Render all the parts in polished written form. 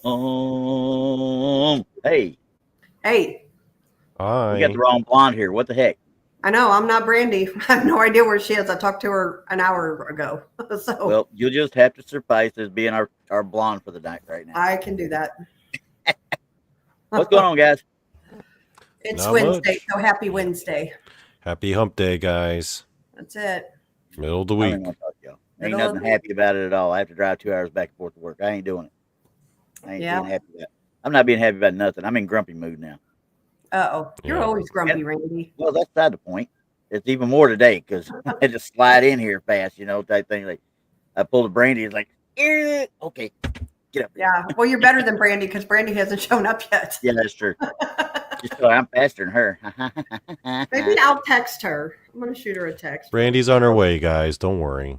Hey. Hey. Hi. You got the wrong blonde here. What the heck? I know. I'm not Brandi. I have no idea where she is. I talked to her an hour ago. So Well, you'll just have to suffice as being our blonde for the night right now. I can do that. What's going on, guys? It's Not Wednesday, much. so happy Wednesday. Happy hump day, guys. That's it. Middle of the I week. don't want to talk to y'all. Ain't nothing happy about it at all. I have to drive 2 hours back and forth to work. I ain't doing it. I ain't being happy about it. I'm not being happy about nothing. I'm in grumpy mood now. Uh-oh. You're always grumpy, Randy. Well, that's not the point. It's even more today because I had to slide in here fast, type thing. Like I pulled a Brandi. It's like, okay, get up. Yeah. Well, you're better than Brandi because Brandi hasn't shown up yet. Yeah, that's true. Just so I'm faster than her. Maybe I'll text her. I'm going to shoot her a text. Brandy's on her way, guys. Don't worry.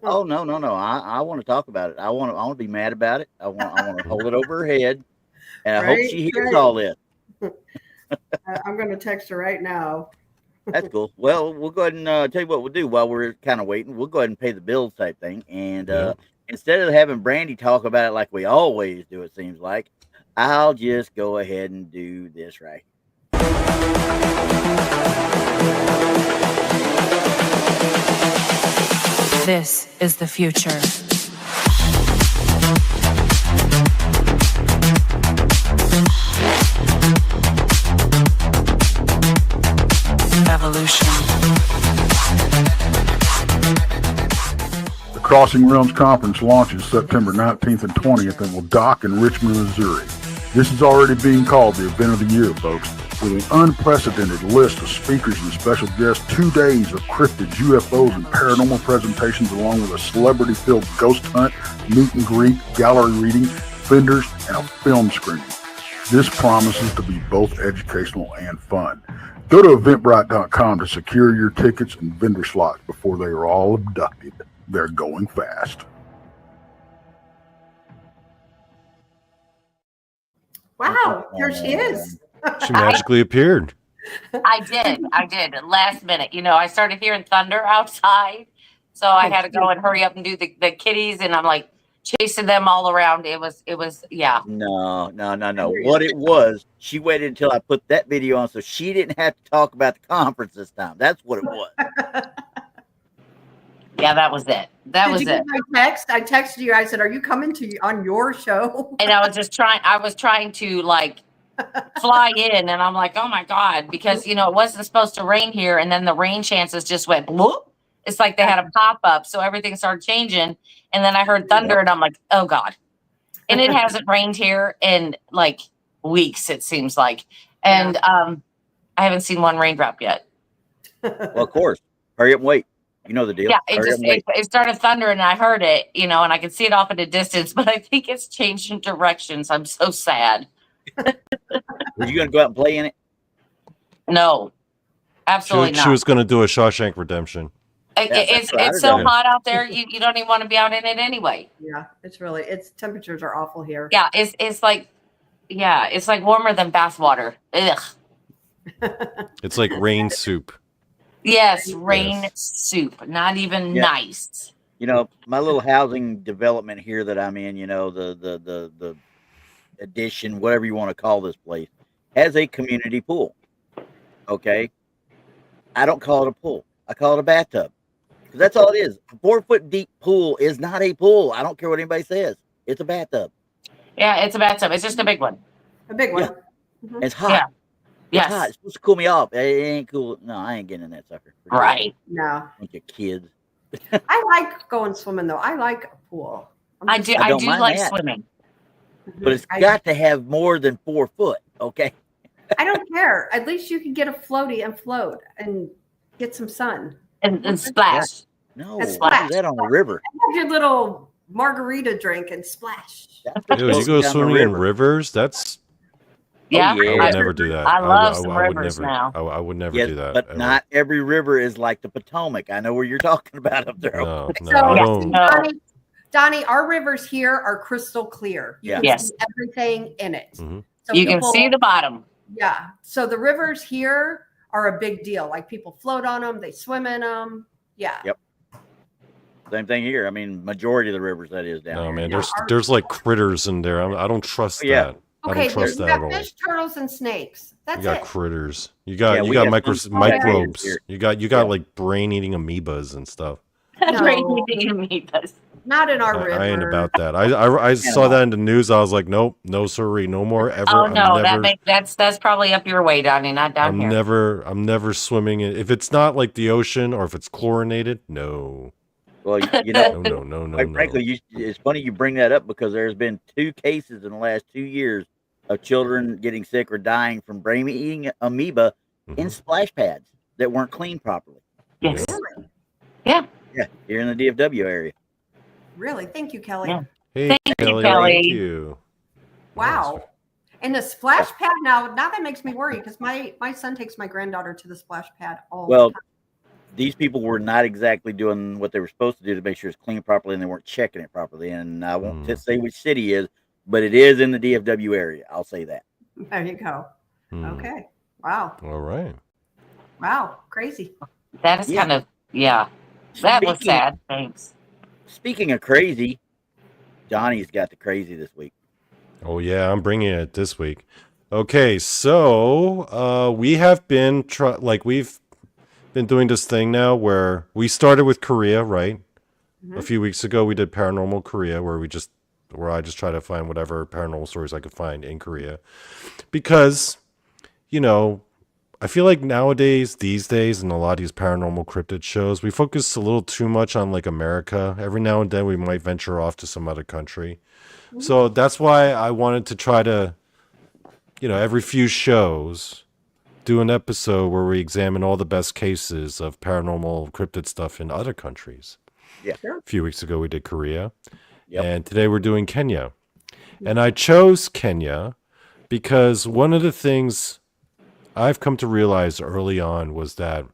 Oh no! I want to talk about it. I want to be mad about it. I want to hold it over her head, and I hope she hears all this. I'm going to text her right now. That's cool. Well, we'll go ahead and tell you what we'll do while we're kind of waiting. We'll go ahead and pay the bills type thing, and instead of having Brandi talk about it like we always do, it seems like I'll just go ahead and do this right. This is the future. Evolution. The Crossing Realms Conference launches September 19th and 20th and will dock in Richmond, Missouri. This is already being called the event of the year, folks. With an unprecedented list of speakers and special guests, 2 days of cryptids, UFOs, and paranormal presentations, along with a celebrity-filled ghost hunt, meet and greet, gallery reading, vendors, and a film screening. This promises to be both educational and fun. Go to eventbrite.com to secure your tickets and vendor slots before they are all abducted. They're going fast. Wow, here she is. She magically appeared. I did. Last minute. I started hearing thunder outside. So I had to go and hurry up and do the kitties. And I'm like chasing them all around. It was, yeah. No. What it was, she waited until I put that video on so she didn't have to talk about the conference this time. That's what it was. Yeah, that was it. That was it. Did you get my text? I texted you. I said, "Are you coming on your show?" And I was trying to like fly in, and I'm like, oh my God, because it wasn't supposed to rain here, and then the rain chances just went whoop. It's like they had a pop-up, so everything started changing, and then I heard thunder, and I'm like, oh God. And it hasn't rained here in like weeks, it seems like. And I haven't seen one raindrop yet. Well, of course. Hurry up and wait. You know the deal. Yeah, it started thundering, and I heard it, and I could see it off at a distance, but I think it's changing directions. I'm so sad. Were you going to go out and play in it? No, absolutely not. She was going to do a Shawshank Redemption. It's so hot out there. You don't even want to be out in it anyway. Yeah, it's temperatures are awful here. Yeah, it's like warmer than bath water. Ugh. It's like rain soup. Yes, rain soup. Not even nice. My little housing development here that I'm in, the addition, whatever you want to call this place, has a community pool. Okay. I don't call it a pool. I call it a bathtub. Because that's all it is. A 4-foot deep pool is not a pool. I don't care what anybody says. It's a bathtub. Yeah, it's a bathtub. It's just a big one. A big one. Yeah. Mm-hmm. It's hot. Yeah. It's hot. It's supposed to cool me off. It ain't cool. No, I ain't getting in that sucker. Right. No. Bunch of kids. I like going swimming though. I like a pool. I do like swimming. But it's got to have more than 4 foot. Okay. I don't care. At least you can get a floaty and float and get some sun. And splash. No, splash. That on the river. Have your little margarita drink and splash. Dude, you go swimming in rivers? That's... Yeah. I would never do that. I love some rivers now. I would never do that. But ever. not every river is like the Potomac. I know where you're talking about up there. Donny, our rivers here are crystal clear. You can see everything in it. Mm-hmm. So you can see the bottom. Yeah. So the rivers here are a big deal. Like people float on them, they swim in them. Yeah. Yep. Same thing here. I mean, majority of the rivers that is down No, here. man, Yeah, there's like critters in there. I don't trust Yeah. that. I Okay, don't trust you that at got all. fish, turtles, and snakes. You That's got it. critters. You Yeah, got we have microbes. here. You got Yeah. like brain eating amoebas and stuff. No. Radiating amoebas. Not in our river. I ain't about that. I saw that in the news. I was like, nope, no siree, no more ever. Oh no, I'm never, that's probably up your way, Donny, not down here. I'm never swimming in. If it's not like the ocean or if it's chlorinated, no. Well, you know, No. quite frankly, it's funny you bring that up because there's been 2 cases in the last 2 years of children getting sick or dying from brain eating amoeba in splash pads that weren't cleaned properly. Yes. Really? Yeah. Yeah, here in the DFW area. Really? Thank you, Kelly. Yeah. Hey, Thank you, Kelly. Kelly. Thank you. Wow. And the splash pad now that makes me worry because my son takes my granddaughter to the splash pad all the time. These people were not exactly doing what they were supposed to do to make sure it's cleaned properly, and they weren't checking it properly. And I won't say which city is, but it is in the DFW area. I'll say that. There you go. Okay. Wow. All right. Wow. Crazy. That is kind of That was Speaking- sad. Thanks. Speaking of crazy, Donny's got the crazy this week. Oh yeah, I'm bringing it this week. Okay, so we have been we've been doing this thing now where we started with Korea, right? A few weeks ago, we did Paranormal Korea, where I just try to find whatever paranormal stories I could find in Korea, because I feel like these days, in a lot of these paranormal cryptid shows, we focus a little too much on like America. Every now and then, we might venture off to some other country. So that's why I wanted to try to, every few shows, do an episode where we examine all the best cases of paranormal cryptid stuff in other countries. Yeah. A few weeks ago, we did Korea. Yep. And today we're doing Kenya. And I chose Kenya because one of the things I've come to realize early on was that,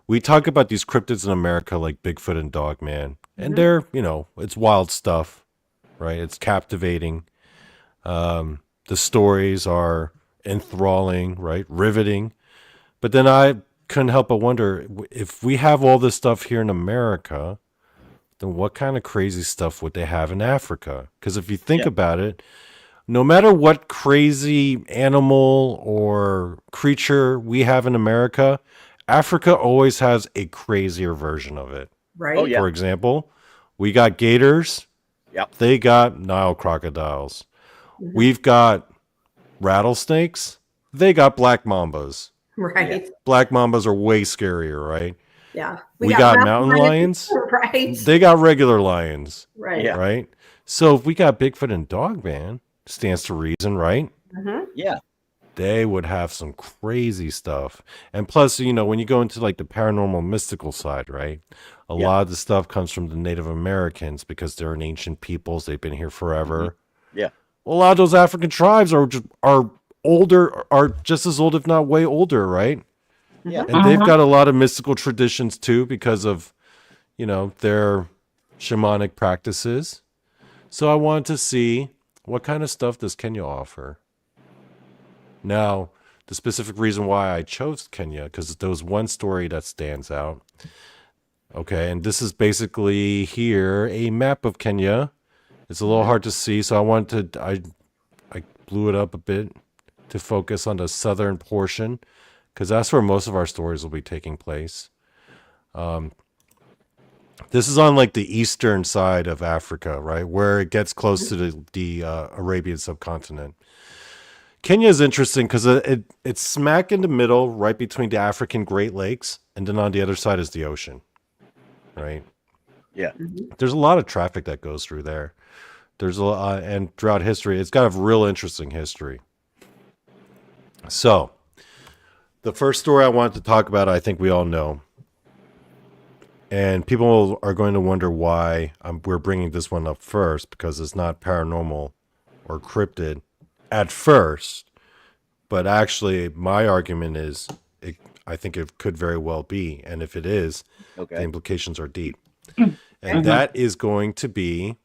we talk about these cryptids in America like Bigfoot and Dogman, and they're, it's wild stuff, right? It's captivating. The stories are enthralling, right? Riveting. But then I couldn't help but wonder, if we have all this stuff here in America, then what kind of crazy stuff would they have in Africa? Because if you think about it, no matter what crazy animal or creature we have in America, Africa always has a crazier version of it. Right. Oh, yeah. For example, we got gators. Yep. They got Nile crocodiles. We've got rattlesnakes. They got black mambas. Right. Black mambas are way scarier, right? Yeah. We got mountain lions. Right. They got regular lions, Right. Yeah. right? So if we got Bigfoot and Dogman, stands to reason, right? Yeah. They would have some crazy stuff. And plus, when you go into like the paranormal mystical side, right? A lot of the stuff comes from the Native Americans because they're an ancient peoples. They've been here forever. Yeah. Well, a lot of those African tribes are older, are just as old, if not way older, right? Yeah. And they've got a lot of mystical traditions too because of, their shamanic practices. So I wanted to see what kind of stuff does Kenya offer. Now, the specific reason why I chose Kenya, because there was one story that stands out. Okay, and this is basically here a map of Kenya. It's a little hard to see, so I blew it up a bit to focus on the southern portion, because that's where most of our stories will be taking place. This is on like the eastern side of Africa, right, where it gets close to the Arabian subcontinent. Kenya is interesting because it's smack in the middle, right between the African Great Lakes, and then on the other side is the ocean, right? Yeah. There's a lot of traffic that goes through there. There's a lot, and throughout history, it's got a real interesting history. So, the first story I wanted to talk about, I think we all know. And people are going to wonder why we're bringing this one up first, because it's not paranormal or cryptid at first. But actually, my argument is, I think it could very well be. And if it is, the implications are deep. And that is going to be,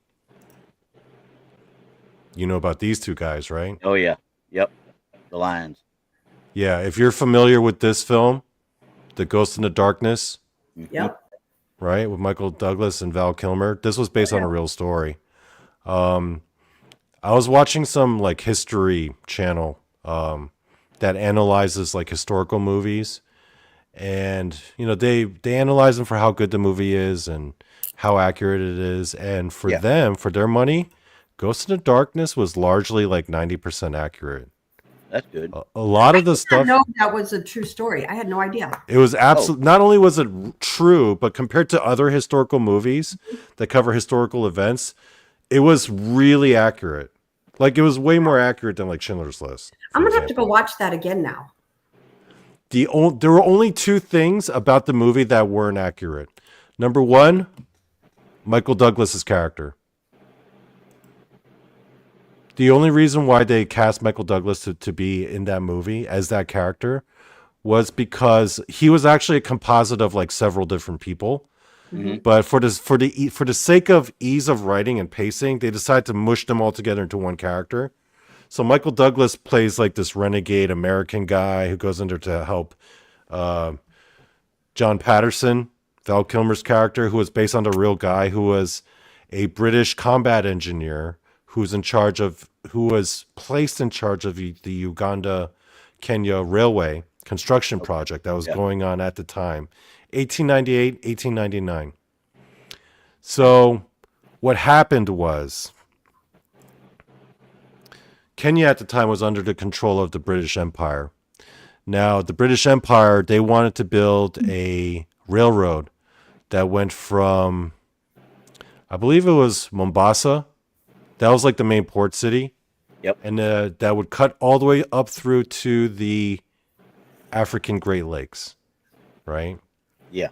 about these two guys, right? Oh, yeah. Yep. The lions. Yeah, if you're familiar with this film, The Ghost in the Darkness, Yep. right, with Michael Douglas and Val Kilmer. This was based on a real story. I was watching some like history channel that analyzes like historical movies, and they analyze them for how good the movie is and how accurate it is. And for them, for their money, Ghost in the Darkness was largely like 90% accurate. That's good. A lot of the stuff. I didn't know that was a true story. I had no idea. It was absolutely. Not only was it true, but compared to other historical movies that cover historical events, it was really accurate. Like, it was way more accurate than like Schindler's List. I'm gonna have to go watch that again now. There were only two things about the movie that weren't accurate. Number one, Michael Douglas's character. The only reason why they cast Michael Douglas to be in that movie as that character was because he was actually a composite of like several different people. Mm-hmm. But for the sake of ease of writing and pacing, they decided to mush them all together into one character. So Michael Douglas plays like this renegade American guy who goes in there to help John Patterson, Val Kilmer's character, who was based on the real guy who was a British combat engineer who was placed in charge of the Uganda-Kenya railway construction project that was going on at the time. 1898, 1899. So what happened was Kenya at the time was under the control of the British Empire. Now, the British Empire, they wanted to build a railroad that went from, I believe it was Mombasa. That was like the main port city. Yep. And that would cut all the way up through to the African Great Lakes, right? Yeah.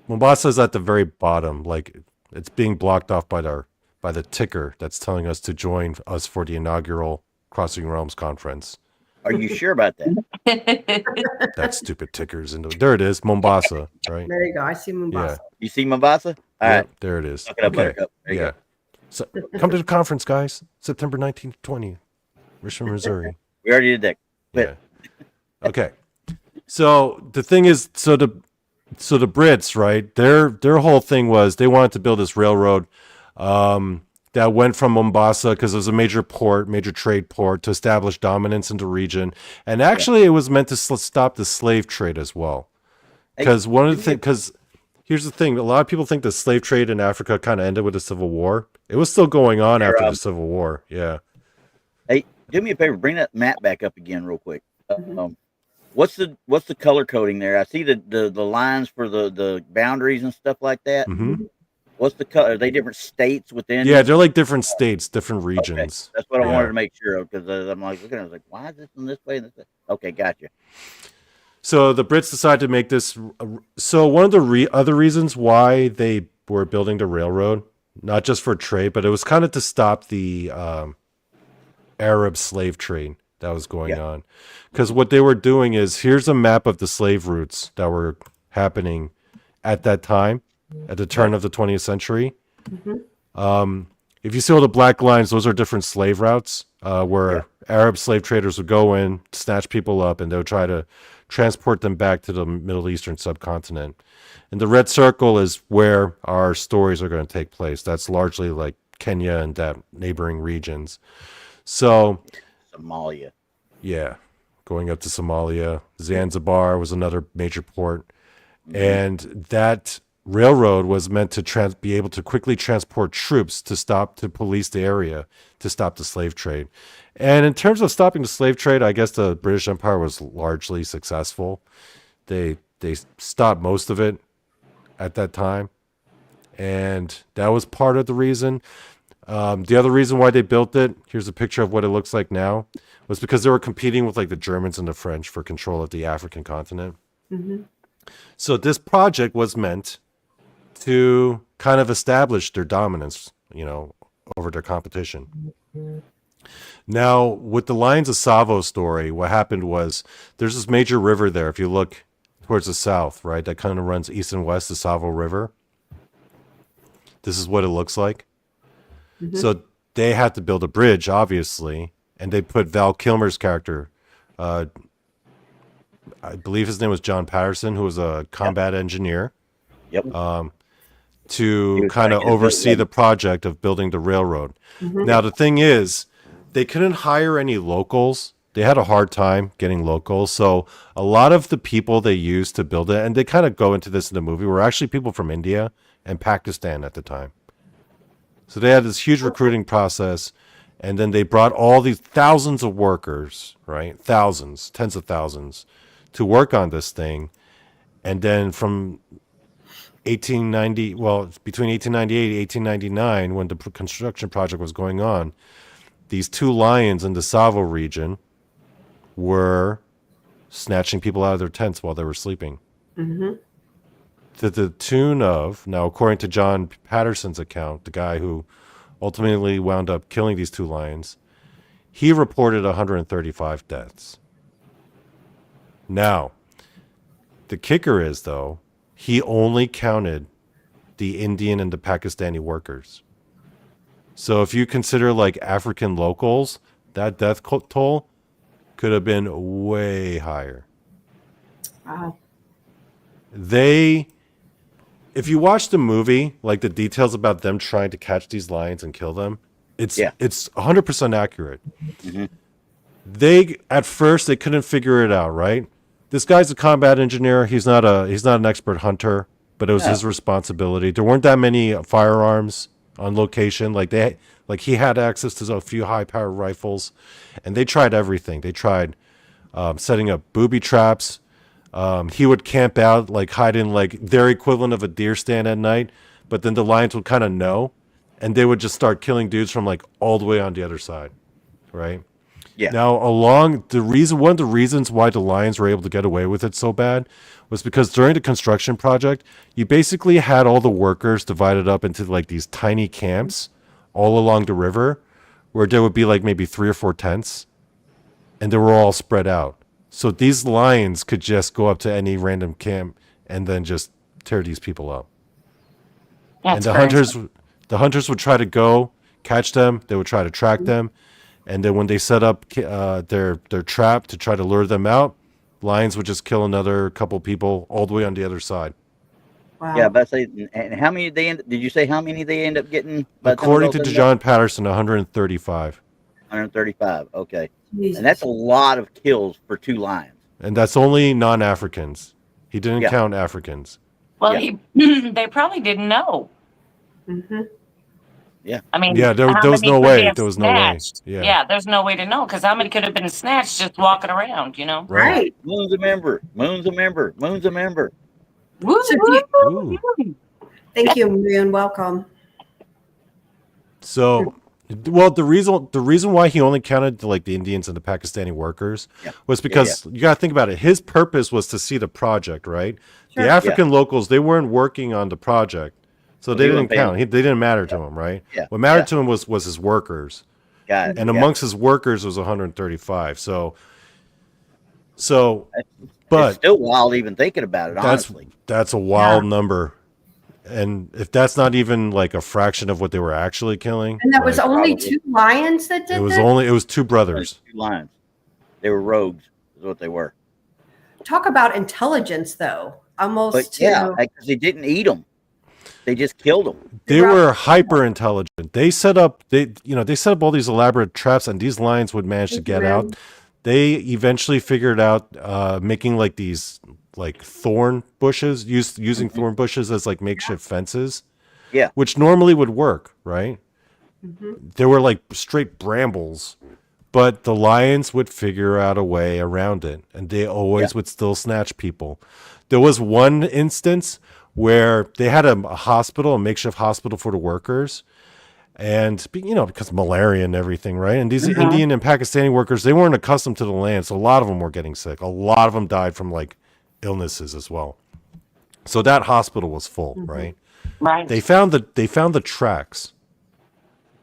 Mombasa is at the very bottom, like it's being blocked off by the ticker that's telling us to join us for the inaugural Crossing Realms conference. Are you sure about that? That stupid ticker's there it is, Mombasa, right? There you go. I see Mombasa. Yeah. You see Mombasa? All right. There it is. Look it up, Buttercup. There you go. So come to the conference, guys. September 19th, 20th, Richmond, Missouri. We already did that. Yeah. Okay. So the thing is, so the Brits, right? Their whole thing was they wanted to build this railroad that went from Mombasa because it was a major trade port to establish dominance in the region, and actually it was meant to stop the slave trade as well. Because here's the thing: a lot of people think the slave trade in Africa kind of ended with the Civil War. It was still going on after the Civil War. Yeah. Hey, do me a favor, bring that map back up again real quick. What's the color coding there? I see the lines for the boundaries and stuff like that. Mm-hmm. What's the color? Are they different states within? Yeah, they're like different states, different regions. Okay. That's what I wanted to make sure of, because I'm like looking at it, I was like, why is this in this way and this way? Okay, gotcha. So the Brits decided to make this. So one of the other reasons why they were building the railroad, not just for trade, but it was kind of to stop the Arab slave trade that was going on. Because what they were doing is, here's a map of the slave routes that were happening at that time, at the turn of the 20th century. Mm-hmm. If you see all the black lines, those are different slave routes where Arab slave traders would go in, snatch people up, and they would try to transport them back to the Middle Eastern subcontinent. And the red circle is where our stories are going to take place. That's largely like Kenya and that neighboring regions. So Somalia. Yeah. Going up to Somalia. Zanzibar was another major port. Mm-hmm. And that railroad was meant to be able to quickly transport troops to police the area, to stop the slave trade. And in terms of stopping the slave trade, I guess the British Empire was largely successful. They stopped most of it at that time. And that was part of the reason. The other reason why they built it, here's a picture of what it looks like now, was because they were competing with like the Germans and the French for control of the African continent. Mm-hmm. So this project was meant to kind of establish their dominance, over their competition. Mm-hmm. Now, with the Lions of Tsavo story, what happened was there's this major river there. If you look towards the south, right, that kind of runs east and west, the Tsavo River. This is what it looks like. Mm-hmm. So they had to build a bridge, obviously, and they put Val Kilmer's character, I believe his name was John Patterson, who was a combat engineer. Yep. To was kind of trying to oversee build the project of building the railroad. Mhm. Now, the thing is, they couldn't hire any locals. They had a hard time getting locals. So a lot of the people they used to build it, and they kind of go into this in the movie, were actually people from India and Pakistan at the time. So they had this huge recruiting process, and then they brought all these thousands of workers, right? Thousands, tens of thousands, to work on this thing. And then from 1890, well, between 1898 and 1899, when the construction project was going on, these two lions in the Savo region were snatching people out of their tents while they were sleeping. Mm-hmm. To the tune of, now, according to John Patterson's account, the guy who ultimately wound up killing these two lions, he reported 135 deaths. Now, the kicker is, though, he only counted the Indian and the Pakistani workers. So if you consider like African locals, that death toll could have been way higher. Wow. If you watch the movie, like the details about them trying to catch these lions and kill them, it's 100% accurate. Mm-hmm. At first they couldn't figure it out, right? This guy's a combat engineer. He's not an expert hunter, but it was his responsibility. There weren't that many firearms on location. Like he had access to a few high-powered rifles, and they tried everything. They tried setting up booby traps. He would camp out, like hide in like their equivalent of a deer stand at night, but then the lions would kind of know, and they would just start killing dudes from like all the way on the other side, right? Yeah. Now, one of the reasons why the lions were able to get away with it so bad was because during the construction project, you basically had all the workers divided up into like these tiny camps all along the river, where there would be like maybe 3 or 4 tents, and they were all spread out. So these lions could just go up to any random camp and then just tear these people up. That's and the hunters would try to go catch them. They would try to track them. And then when they set up their trap to try to lure them out, lions would just kill another couple people all the way on the other side. Wow. Yeah, but say, and how many did you say how many they end up getting? According to John Patterson, 135. 135. Okay. Jesus. And that's a lot of kills for 2 lions. And that's only non-Africans. He didn't count Africans. Well, they probably didn't know. Mm-hmm. Yeah. I mean, Yeah, there how was many no could way. they have There was no way. snatched? Yeah. Yeah, there's no way to know, because how many could have been snatched just walking around, you know? Right. Moon's a member. Moon's a member. Moon's a member. Woo, So woo, woo. Thank you, Moon. Welcome. So, well, the reason why he only counted like the Indians and the Pakistani workers was because you got to think about it. His purpose was to see the project, right? Sure. The African locals, they weren't working on the project, so they didn't count. They didn't matter to him, right? Yeah. What mattered to him was his workers, Got it. and amongst his workers was 135. So, but it's still wild even thinking about it, honestly. that's a wild number. And if that's not even like a fraction of what they were actually killing, And that was like, only probably. 2 lions that did it this? was 2 brothers. 2 lions. They were rogues, is what they were. Talk about intelligence, though. Almost But because they didn't eat them, they just killed them. They were hyper intelligent. They set up all these elaborate traps, and these lions would manage to get out. They eventually figured out making like these like thorn bushes, using thorn bushes as like makeshift fences. Yeah. Which normally would work, right? Mm-hmm. They were like straight brambles, but the lions would figure out a way around it, and they always would still snatch people. There was one instance where they had a makeshift hospital for the workers, and because malaria and everything, right? And these Indian and Pakistani workers, they weren't accustomed to the land, so a lot of them were getting sick. A lot of them died from like illnesses as well. So that hospital was full, right? Right. They found the tracks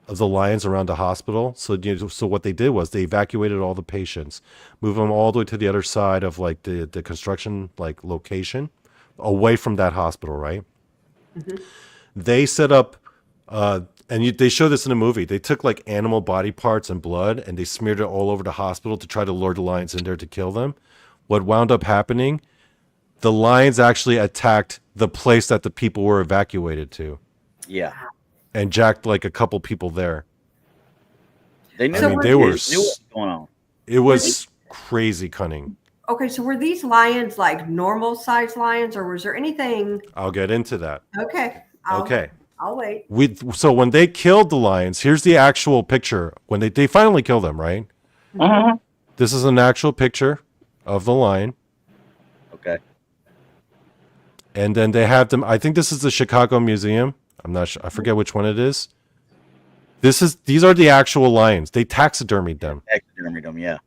of the lions around the hospital. So so what they did was they evacuated all the patients, moved them all the way to the other side of like the construction like location, away from that hospital, right? They set up they show this in the movie. They took like animal body parts and blood and they smeared it all over the hospital to try to lure the lions in there to kill them. What wound up happening, the lions actually attacked the place that the people were evacuated to, Yeah. and jacked like a couple people there. They knew, I mean, they knew were. what was going on. It was crazy cunning. Okay, so were these lions like normal size lions, or was there anything? I'll get into that. Okay. Okay. I'll wait. So when they killed the lions, here's the actual picture. When they finally killed them, right? Mhm. This is an actual picture of the lion. Okay. And then they have them. I think this is the Chicago Museum. I'm not sure. I forget which one it is. These are the actual lions. They taxidermied them. Taxidermied them, yeah.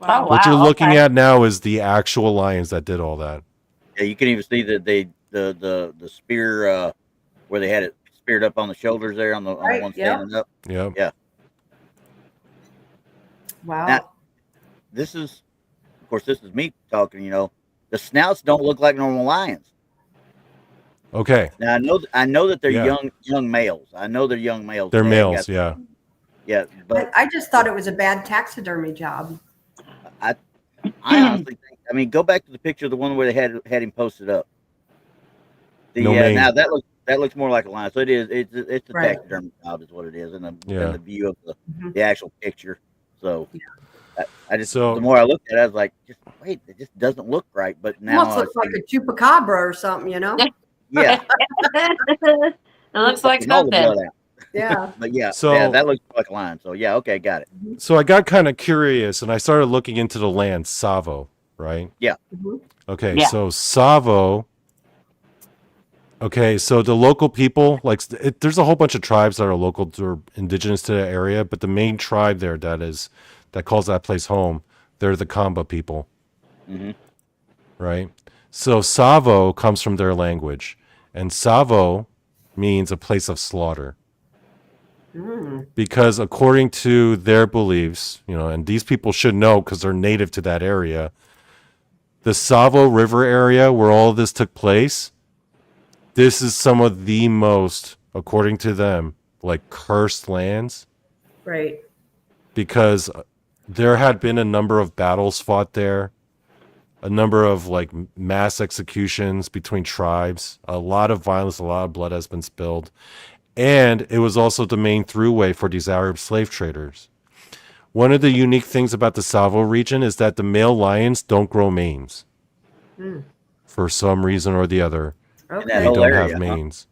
Oh, wow. What you're looking okay. at now is the actual lions that did all that. Yeah, you can even see that the spear where they had it speared up on the shoulders there on the one standing up. Yeah. Yeah. Wow. Now, this is me talking. You know, the snouts don't look like normal lions. Okay. Now I know that they're Yeah. young males. I know they're young males. They're They males. got- Yeah. Yeah, but I just thought it was a bad taxidermy job. I honestly think. I mean, go back to the picture of the one where they had him posted up. No mane. Now that looks more like a lion. So it is. It's a Right. taxidermy job, is what it is, in Yeah. the view of Mhm. the actual picture. So I just So- the more I looked at it, I was like, just wait, it just doesn't look right. But now Almost looks like a chupacabra or something, you know? yeah, It looks like sucking all the something. blood out. Yeah. But yeah, So- yeah, that looks like a lion. So yeah, okay, got it. So I got kind of curious, and I started looking into the land, Savo, right? Yeah. Mhm. Okay, Yeah. so Savo. Okay, so the local people, like, there's a whole bunch of tribes that are local or indigenous to the area, but the main tribe there that calls that place home, they're the Kamba people, Hmm. right? So Savo comes from their language, and Savo means a place of slaughter. Mm. Because according to their beliefs, and these people should know because they're native to that area, the Savo River area where all of this took place, this is some of the most, according to them, like cursed lands, Right. because there had been a number of battles fought there, a number of like mass executions between tribes, a lot of violence, a lot of blood has been spilled. And it was also the main throughway for these Arab slave traders. One of the unique things about the Savo region is that the male lions don't grow manes. Mm. For some reason or the other, that they Okay. whole don't area, have huh? manes.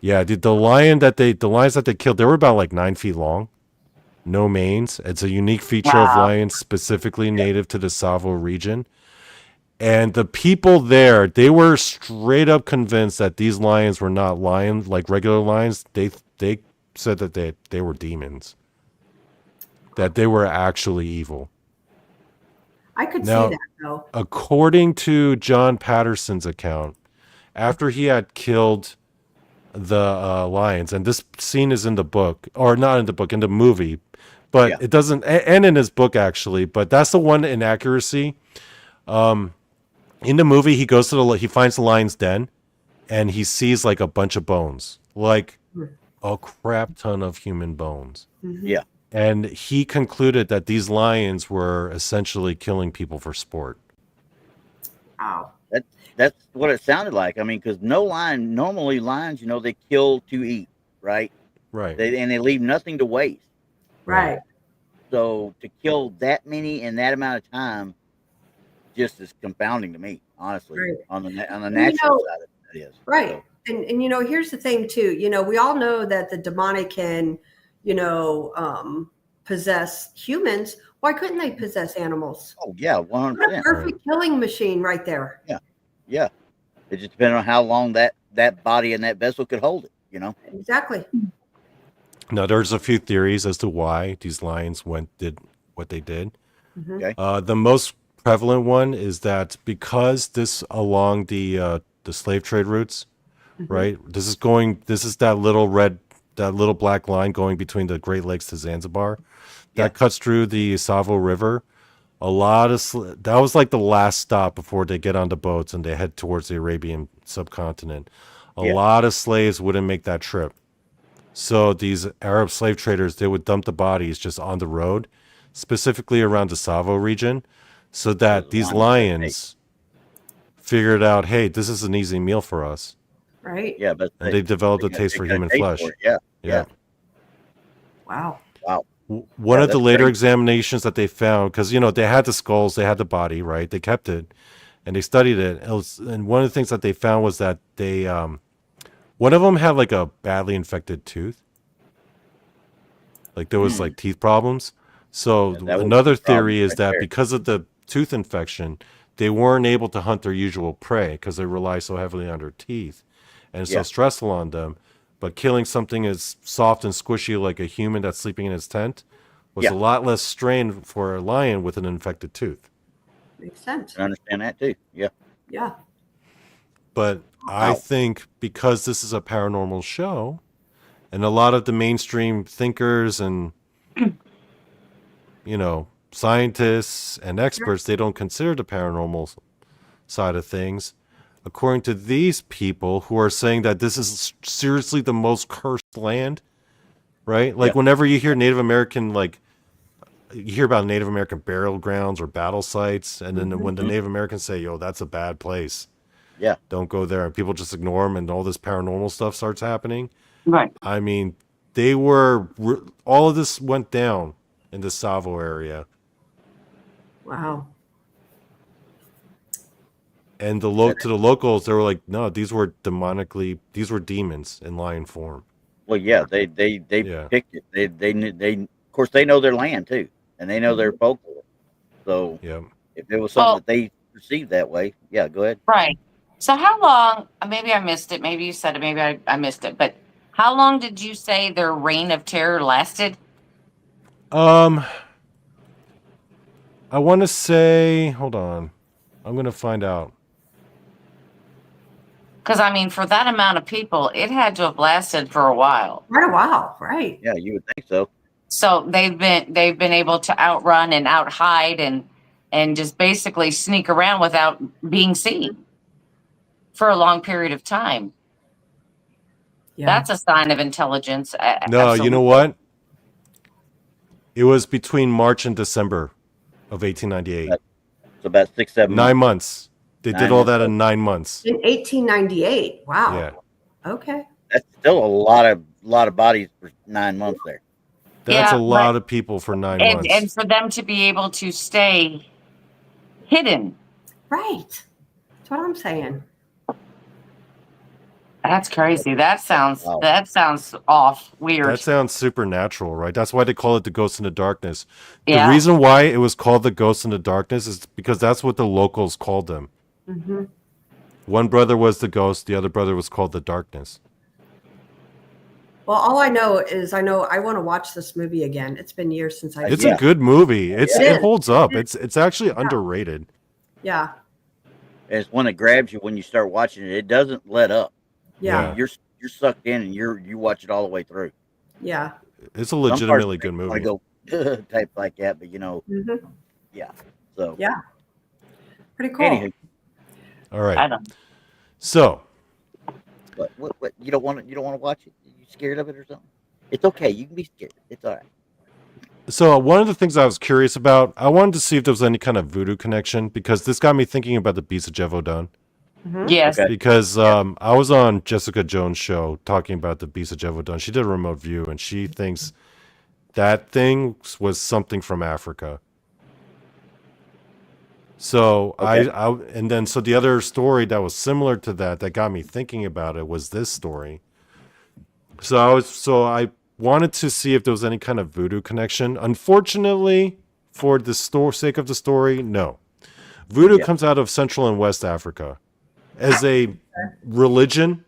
Yeah, the lions that they killed, they were about like 9 feet long. No manes. It's a unique feature of Wow. lions specifically native to the Savo region. And the people there, they were straight up convinced that these lions were not lions like regular lions. They said that they were demons. That they were actually evil. I could Now- see that though. According to John Patterson's account, after he had killed the lions, and this scene is in the book, or not in the book, in the movie, but Yeah. it doesn't, and in his book actually, but that's the one inaccuracy. In the movie, he goes to he finds the lion's den, and he sees like a bunch of bones, like a crap ton of human bones. Yeah. And he concluded that these lions were essentially killing people for sport. Wow. That's what it sounded like. I mean, because normally lions, they kill to eat, right? Right. They leave nothing to waste. Right. So to kill that many in that amount of time, just is confounding to me, honestly. Right. On the you natural know- side of it is Right. So, And here's the thing too. We all know that the demonic can, possess humans. Why couldn't they possess animals? oh yeah, What a 100%. perfect killing machine right there. Yeah, it just depends on how long that body and that vessel could hold it. Exactly. Now, there's a few theories as to why these lions did what they did. Mhm. Okay. The most prevalent one is that because this along the slave trade routes, Mhm. right? This is that little black line going between the Great Lakes to Zanzibar that Yeah. cuts through the Savo River. A lot of that was like the last stop before they get on the boats and they head towards the Arabian subcontinent. A Yeah. lot of slaves wouldn't make that trip. So these Arab slave traders, they would dump the bodies just on the road, specifically around the Savo region, so that these lions figured out, hey, this is an easy meal for us. Right. Yeah, but And they developed a taste they for got a human taste flesh. for it. Yeah. Yeah. Wow. Wow. One Yeah, of the that's later crazy. examinations that they found, because they had the skulls, they had the body, right? They kept it, and they studied it. And one of the things that they found was that they, one of them had like a badly infected tooth, like there was like teeth problems. So Yeah, that was another the problem theory is right that there. because of the tooth infection, they weren't able to hunt their usual prey because they rely so heavily on their teeth, and it's so Yeah. stressful on them. But killing something as soft and squishy like a human that's sleeping in his tent was Yeah. a lot less strain for a lion with an infected tooth. Makes sense. I understand that too. Yeah. Yeah. But I Wow. think because this is a paranormal show, and a lot of the mainstream thinkers and scientists and experts, they don't consider the paranormal side of things. According to these people who are saying that this is seriously the most cursed land, right? Like Yeah. whenever you hear Native American, like you hear about Native American burial grounds or battle sites, and then when the Native Americans say, "Yo, that's a bad place, Yeah. don't go there," and people just ignore them, and all this paranormal stuff starts happening. Right. I mean, all of this went down in the Savo area. Wow. And to the locals, they were like, no, these were demons in lion form. Well, yeah, they Yeah. picked it. Of course they know their land too, and they know their folklore. So Yeah. if it was something Well- that they perceived that way, yeah, go ahead. Right. So how long, maybe I missed it, maybe you said it, maybe I missed it, but how long did you say their reign of terror lasted? I want to say, hold on, I'm gonna find out. Because for that amount of people, it had to have lasted for a while. Quite a while. Right. Yeah, you would think so. So they've been able to outrun and outhide and just basically sneak around without being seen for a long period of time. Yeah. That's a sign of intelligence. No, you know what? It was between March and December of 1898. It's about 6-7 9 months. months. They did 9 all months. that in 9 months. In 1898. Wow. Yeah. Okay. That's still a lot of bodies for 9 months there. That's Yeah, a lot of people for 9 months. and for them to be able to stay hidden. Right. That's what I'm saying. That's crazy. That sounds Wow. off, weird. That sounds supernatural, right? That's why they call it the Ghost in the Darkness. Yeah. The reason why it was called the Ghost in the Darkness is because that's what the locals called them. Mm-hmm. One brother was the ghost, the other brother was called the Darkness. Well, all I know is I want to watch this movie again. It's been years since It's Yeah. a good movie. It is. holds up. It's actually underrated. Yeah. And it's one that grabs you when you start watching it. It doesn't let up. Yeah. You're sucked in, and you watch it all the way through. Yeah. It's a Some parts legitimately good I movie. go type like that, but Mm-hmm. yeah. So Yeah. Pretty cool. anywho, All I right. don't. So, what you don't want to watch it? You scared of it or something? It's okay. You can be scared. It's all right. one of the things I was curious about, I wanted to see if there was any kind of voodoo connection because this got me thinking about the Beast of Jevodun. Mhm. Yes. Okay. Because I was on Jessica Jones' show talking about the Beast of Jevodun. She did a remote view, and she thinks that thing was something from Africa. So Okay. so the other story that was similar to that got me thinking about it was this story. So I wanted to see if there was any kind of voodoo connection. Unfortunately, for the sake of the story, no. Voodoo Yeah. comes out of Central and West Africa as a religion,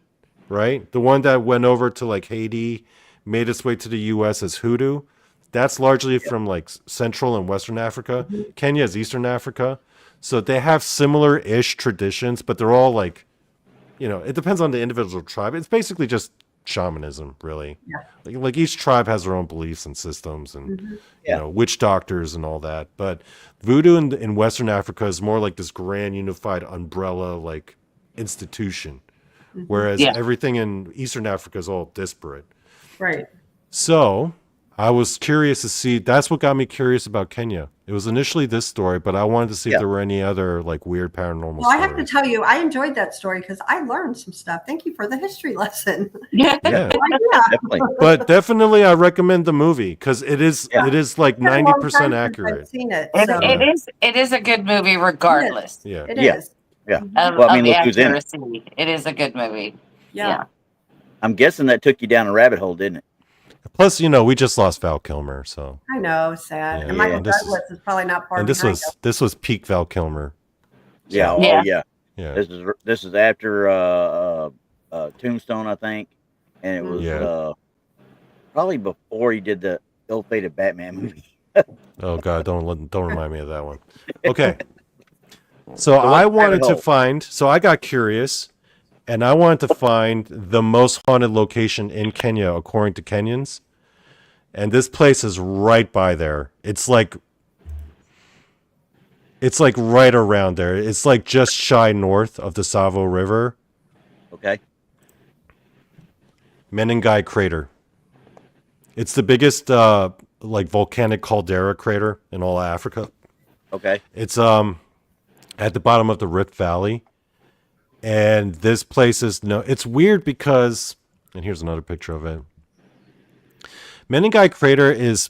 right? The one that went over to like Haiti, made its way to the U.S. as hoodoo. That's largely from like Central and Western Africa. Kenya is Eastern Africa. So they have similar-ish traditions, but they're all like, it depends on the individual tribe. It's basically just shamanism, really. Yeah. Like each tribe has their own beliefs and systems and, Yeah. witch doctors and all that. But voodoo in Western Africa is more like this grand unified umbrella, like institution. Whereas Yeah. everything in Eastern Africa is all disparate. Right. So I was curious to see. That's what got me curious about Kenya. It was initially this story, but I wanted to see if there were any other like weird paranormal Well, I have to stories. tell you, I enjoyed that story because I learned some stuff. Thank you for the history lesson. Yeah. Definitely. But definitely, I recommend the movie because it is like It's been a long 90% time since accurate. I've seen it. It, So it is a good movie regardless Yeah. it Yeah. is. Yeah. of, Well, I mean, of the look who's in it. accuracy. It is a good movie. Yeah. I'm guessing that took you down a rabbit hole, didn't it? Plus, we just lost Val Kilmer, so. I know, sad. Yeah, And Michael and this Douglas is probably not far And this behind was this was peak Val Kilmer. Yeah. Yeah. Oh, yeah. Yeah. This is after Tombstone, I think, and it was probably before he did the ill-fated Batman movie. Oh God, don't remind me of that one. Okay. So I wanted to find. So I got curious, and I wanted to find the most haunted location in Kenya, according to Kenyans. And this place is right by there. It's like right around there. It's like just shy north of the Savo River. Okay. Menanguai Crater. It's the biggest like volcanic caldera crater in all of Africa. Okay. It's at the bottom of the Rift Valley. And this place is it's weird because, and here's another picture of it. Menanguai Crater it's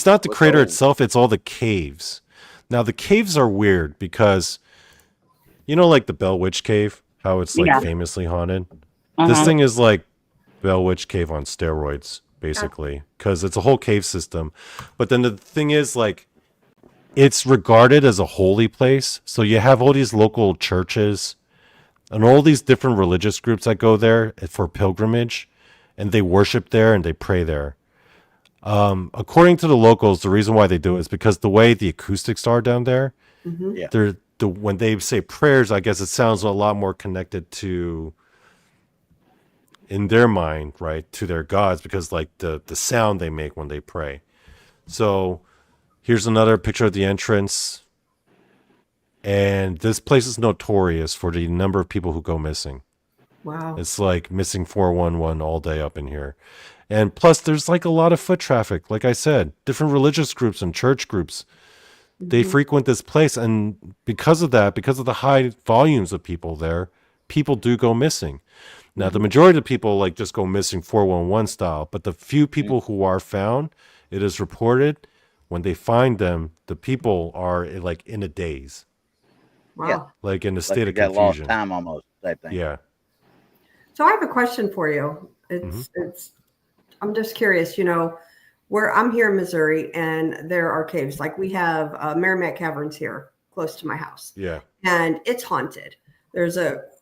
not the crater itself, it's all the caves. Now the caves are weird because like the Bell Witch Cave, how it's like famously haunted. This thing is like Bell Witch Cave on steroids, basically, because it's a whole cave system. But then the thing is, like, it's regarded as a holy place. So you have all these local churches and all these different religious groups that go there for pilgrimage, and they worship there and they pray there. According to the locals, the reason why they do it is because the way the acoustics are down there, when they say prayers, I guess it sounds a lot more connected to, in their mind, right, to their gods, because like the sound they make when they pray. So here's another picture of the entrance. And this place is notorious for the number of people who go missing. Wow. It's like missing 411 all day up in here. And plus there's like a lot of foot traffic. Like I said, different religious groups and church groups, they frequent this place. And because of that, because of the high volumes of people there, people do go missing. Now, the majority of people like just go missing 411 style, but the few people who are found, it is reported when they find them, the people are like in a daze. Wow. Yeah. Like in a Like state they of got confusion. lost time almost, that thing. Yeah. So I have a question for you. It's I'm just curious, where I'm here in Missouri and there are caves. Like we have Merrimack Caverns here close to my house. Yeah. And it's haunted. There's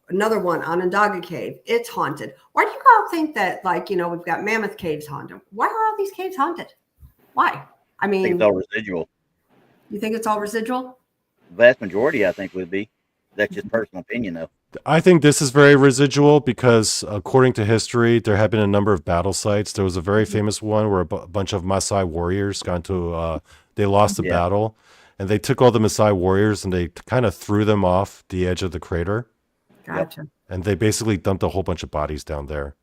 another one, Onondaga Cave. It's haunted. Why do you all think that, like, we've got Mammoth Caves haunted? Why are all these caves haunted? Why? I I think mean, it's all residual. you think it's all residual? Vast majority, I think, would be. That's just personal opinion, though. I think this is very residual because according to history, there have been a number of battle sites. There was a very famous one where a bunch of Maasai warriors they lost a battle, and they took all the Maasai warriors and they kind of threw them off the edge of the crater. Gotcha. And they basically dumped a whole bunch of bodies down there.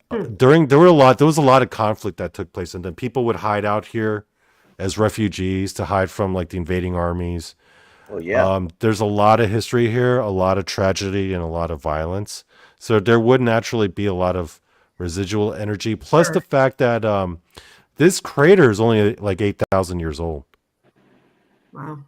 There was a lot of conflict that took place, and then people would hide out here as refugees to hide from like the invading armies. Well, yeah. There's a lot of history here, a lot of tragedy, and a lot of violence. So there would naturally be a lot of residual energy. Plus the fact that this crater is only like 8,000 years old. Wow.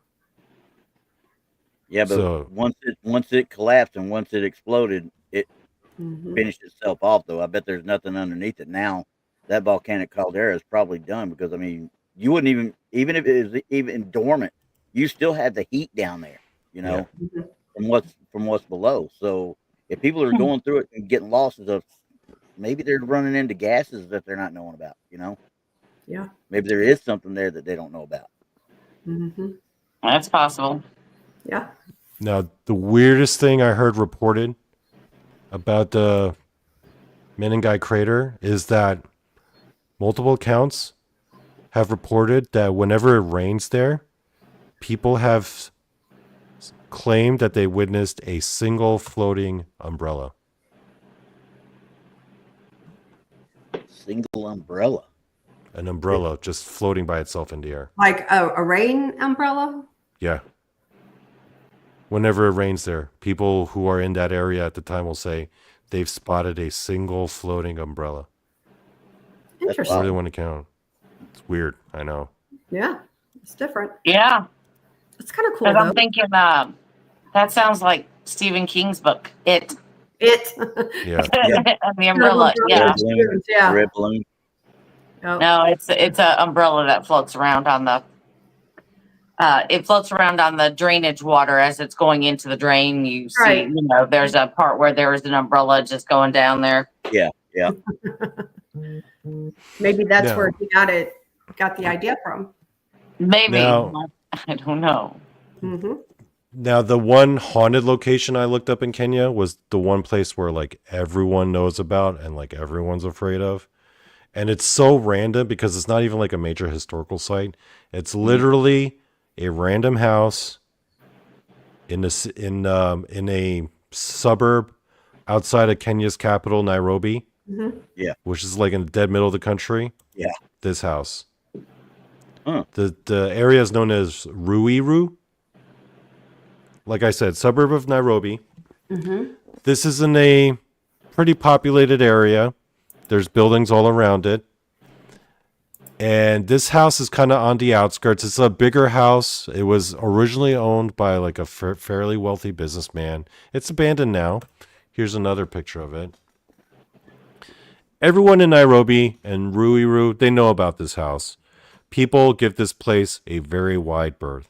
Yeah, but once it collapsed and once it exploded, it finished itself off. Though I bet there's nothing underneath it now. That volcanic caldera is probably done because I mean, you wouldn't even if it was even dormant, you still had the heat down there. From what's below. So if people are going through it and getting lost, maybe they're running into gases that they're not knowing about. Yeah. Maybe there is something there that they don't know about. That's possible. Yeah. Now, the weirdest thing I heard reported about the Menanguai Crater is that multiple accounts have reported that whenever it rains there, people have claimed that they witnessed a single floating umbrella. Single umbrella. An umbrella just floating by itself in the air. Like a rain umbrella? Yeah. Whenever it rains there, people who are in that area at the time will say they've spotted a single floating umbrella. Interesting. Whatever they want to count. It's weird. I know. Yeah, it's different. Yeah. It's kind of cool, Because I'm though. thinking that sounds like Stephen King's book, It. It. Yeah. The umbrella. Yeah. Yeah. Red balloon. Oh. No, it's an umbrella that floats around on the drainage water as it's going into the drain. You see, Right. There's a part where there is an umbrella just going down there. Yeah. Maybe that's No. where he got the idea from. Maybe. Now- I don't know. Mm-hmm. Now, the one haunted location I looked up in Kenya was the one place where like everyone knows about and like everyone's afraid of. And it's so random because it's not even like a major historical site. It's literally a random house in a suburb outside of Kenya's capital, Nairobi. Mm-hmm. Yeah. Which is like in the dead middle of the country. Yeah. This house. Huh. The area is known as Ruiru. Like I said, suburb of Nairobi. Mm-hmm. This is in a pretty populated area. There's buildings all around it. And this house is kind of on the outskirts. It's a bigger house. It was originally owned by like a fairly wealthy businessman. It's abandoned now. Here's another picture of it. Everyone in Nairobi and Ruiru, they know about this house. People give this place a very wide berth.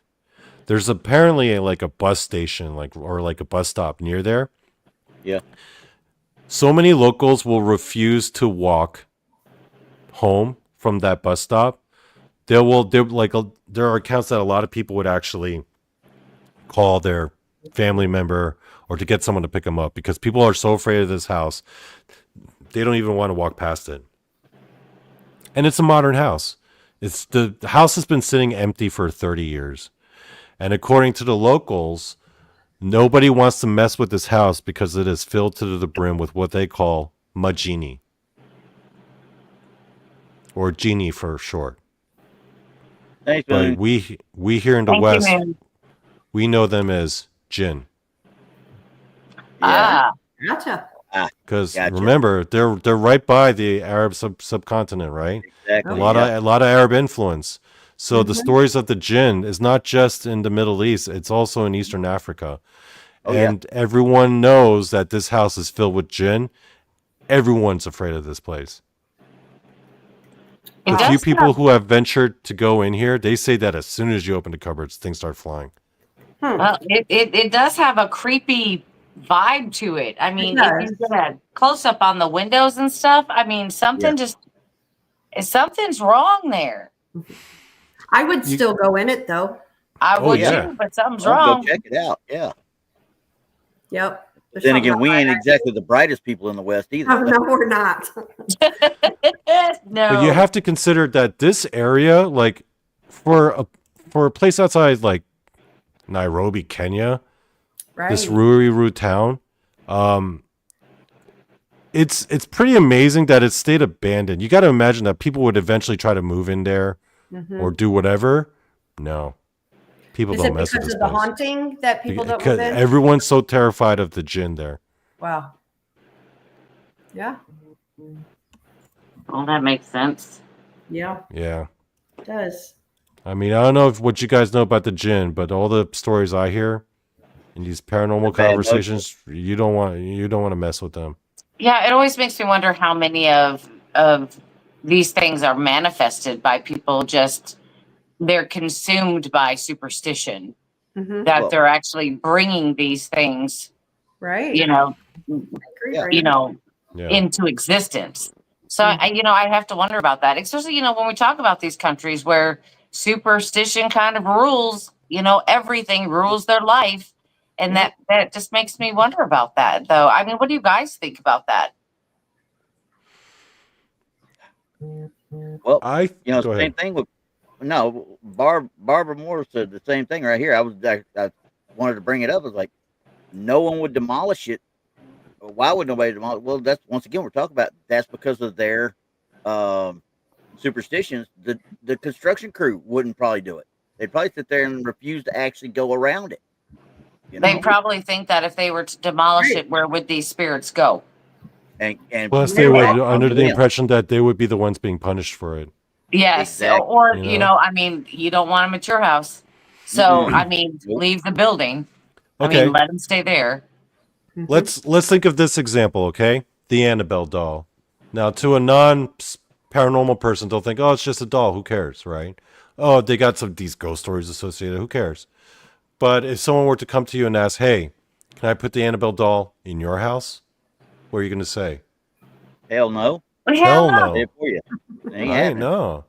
There's apparently like a bus station, or a bus stop near there. Yeah. So many locals will refuse to walk home from that bus stop. There are accounts that a lot of people would actually call their family member or to get someone to pick them up because people are so afraid of this house. They don't even want to walk past it. And it's a modern house. The house has been sitting empty for 30 years. And according to the locals, nobody wants to mess with this house because it is filled to the brim with what they call majini. Or genie for short. Thanks, But man. we here in the Thank you, West, man. we know them as jinn. Ah. Gotcha. Because Gotcha. remember, they're right by the Arab subcontinent, right? Exactly. A lot of Arab influence. So the Mhm. stories of the jinn is not just in the Middle East; it's also in Eastern Africa. Oh, yeah. And everyone knows that this house is filled with jinn. Everyone's afraid of this place. It The few does people have- who have ventured to go in here, they say that as soon as you open the cupboards, things start flying. Well, it does have a creepy vibe to it. I mean, if does. you get a close up on the windows and stuff, I mean, something's wrong there. I would still go in it, though. I Oh, would yeah. too, but something's I'll wrong. go check it out. Yeah. Yep. There's Then something again, we about it. ain't exactly the brightest people in the West either. Oh, no, we're not. No. But you have to consider that this area, like for a place outside like Nairobi, Kenya, Right. this Ruiru town, it's pretty amazing that it stayed abandoned. You got to imagine that people would eventually try to move in there Mhm. or do whatever. No, people Is don't it mess with because this of the place. haunting that people don't Because move in? everyone's so terrified of the jinn there. Wow. Yeah. Well, that makes sense. Yeah, Yeah. it does. I mean, I don't know what you guys know about the jinn, but all the stories I hear in these paranormal The bad conversations, you don't want to mess with them. Yeah, it always makes me wonder how many of these things are manifested by people they're consumed by superstition, Mhm. that Well- they're actually bringing these things, Right. you know, I agree, Yeah. Brandon. Yeah. into existence. So I have to wonder about that, especially, when we talk about these countries where superstition kind of rules, everything rules their life. And that just makes me wonder about that, though. I mean, what do you guys think about that? Well, Go same ahead. thing with Barbara Moore said the same thing right here. I wanted to bring it up. It's like no one would demolish it. Why would nobody demolish? Well, that's once again we're talking about. That's because of their superstitions, the construction crew wouldn't probably do it. They'd probably sit there and refuse to actually go around it. You They know? probably think that if they were to demolish it, where would these spirits go? And Plus, they were Right. under the Yeah. impression that they would be the ones being punished for it. Yes, Exactly. or You you know? know, I mean, you don't want them at your house, so Mm-mm. I mean, Nope. leave the building. I Okay, mean, let them stay there. let's think of this example. Okay, the Annabelle doll. Now, to a non-paranormal person, they'll think, "Oh, it's just a doll. Who cares, right? Oh, they got these ghost stories associated. Who cares?" But if someone were to come to you and ask, "Hey, can I put the Annabelle doll in your house?" What are you going to say? hell no. Hell Hell no. Did it for you. It ain't Right? happening. No.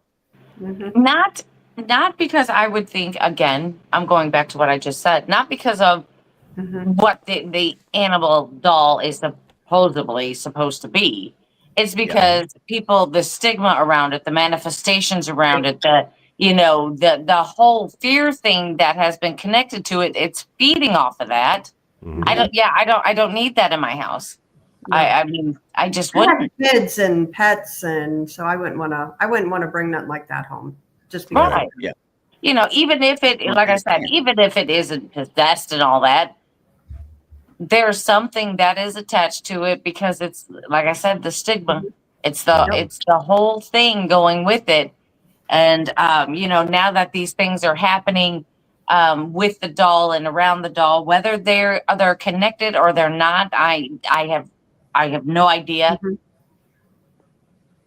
not because I would think, again, I'm going back to what I just said, not because of what the Annabelle doll is supposedly supposed to be. It's because people, the stigma around it, the manifestations around it, the whole fear thing that has been connected to it, it's feeding off of that. Mhm. I don't need that in my house. I mean, I just I have wouldn't. kids and pets, and so I wouldn't want to bring nothing like that home. Just because. Right. Yeah. You know, even if it, like I said, even if it isn't possessed and all that, there's something that is attached to it because it's, like I said, the stigma. It's the whole thing going with it. And now that these things are happening with the doll and around the doll, whether they're connected or they're not, I have no idea.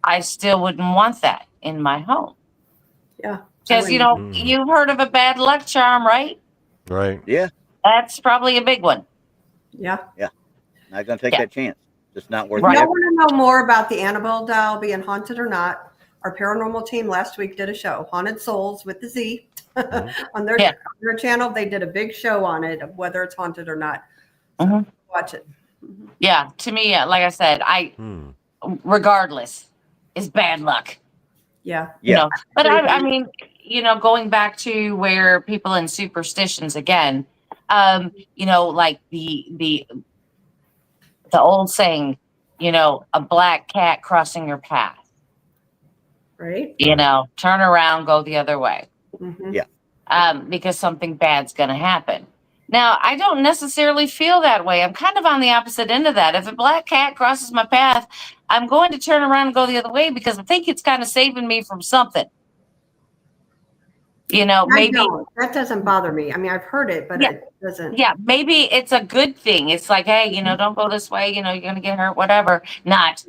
I still wouldn't want that in my home. Yeah. Because, you've heard of a bad luck charm, right? Right. Yeah. That's probably a big one. Yeah. Not gonna take that chance. Just not worth If it. y'all want to know more about the Annabelle doll being haunted or not, our paranormal team last week did a show, Haunted Souls with the Z, on their channel. They did a big show on it, of whether it's haunted or not. So watch it. Yeah, to me, like I said, regardless, is bad luck. Yeah. But I mean, going back to where people in superstitions again, like the old saying, a black cat crossing your path. Right. Turn around, go the other way. Yeah. Because something bad's going to happen. Now, I don't necessarily feel that way. I'm kind of on the opposite end of that. If a black cat crosses my path, I'm going to turn around and go the other way because I think it's kind of saving me from something. Maybe that doesn't bother me. I mean, I've heard it, but it doesn't. Yeah, maybe it's a good thing. It's like, hey, don't go this way. You're going to get hurt, whatever. Not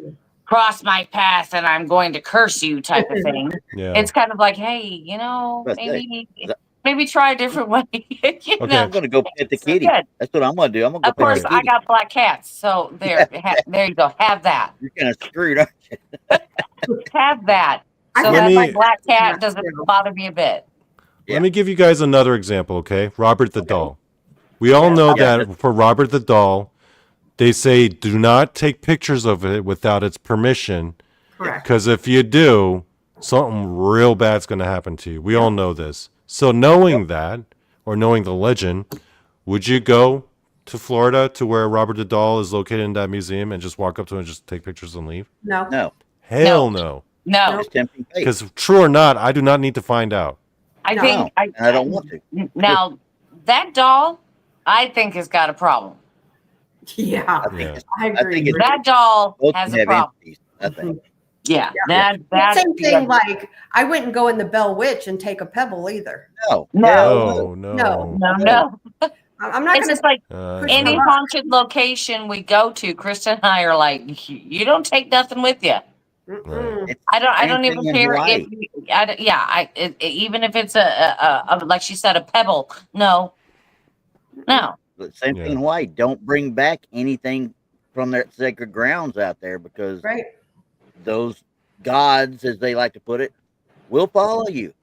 cross my path and I'm going to curse you type of thing. Yeah. It's kind of like, hey, maybe try a different way. I'm gonna go pet the kitty. Good. That's what I'm gonna do. I'm gonna go Of pet course, the I kitty. got black cats, so there you go. Have that. You're kind of screwed, aren't you? Have that. So Let that me- my black cat doesn't bother me a bit. Let me give you guys another example, okay? Robert the doll. We all know that for Robert the doll, they say do not take pictures of it without its permission. Correct. Because if you do, something real bad's going to happen to you. We all know this. So knowing that, or knowing the legend, would you go to Florida to where Robert the doll is located in that museum and just walk up to it and just take pictures and leave? No. No. Hell no. No. It's tempting fate. Because true or not, I do not need to find out. I No. think And I don't want to. now that doll, I think has got a problem. Yeah. I think Yeah. it's I agree. think it's That doll both has can a have problem. entities, I think. Yeah. Same thing. Like I wouldn't go in the Bell Witch and take a pebble either. No. No. Hell No. No. I'm not It's going just to. like Uh, any no. haunted location we go to, Krista and I are like, you don't take nothing with you. Right. I don't Same even thing in care Hawaii. if, even if it's a like she said, a pebble. No. The same Yeah. thing in Hawaii. Don't bring back anything from their sacred grounds out there because Right. those gods, as they like to put it, will follow you.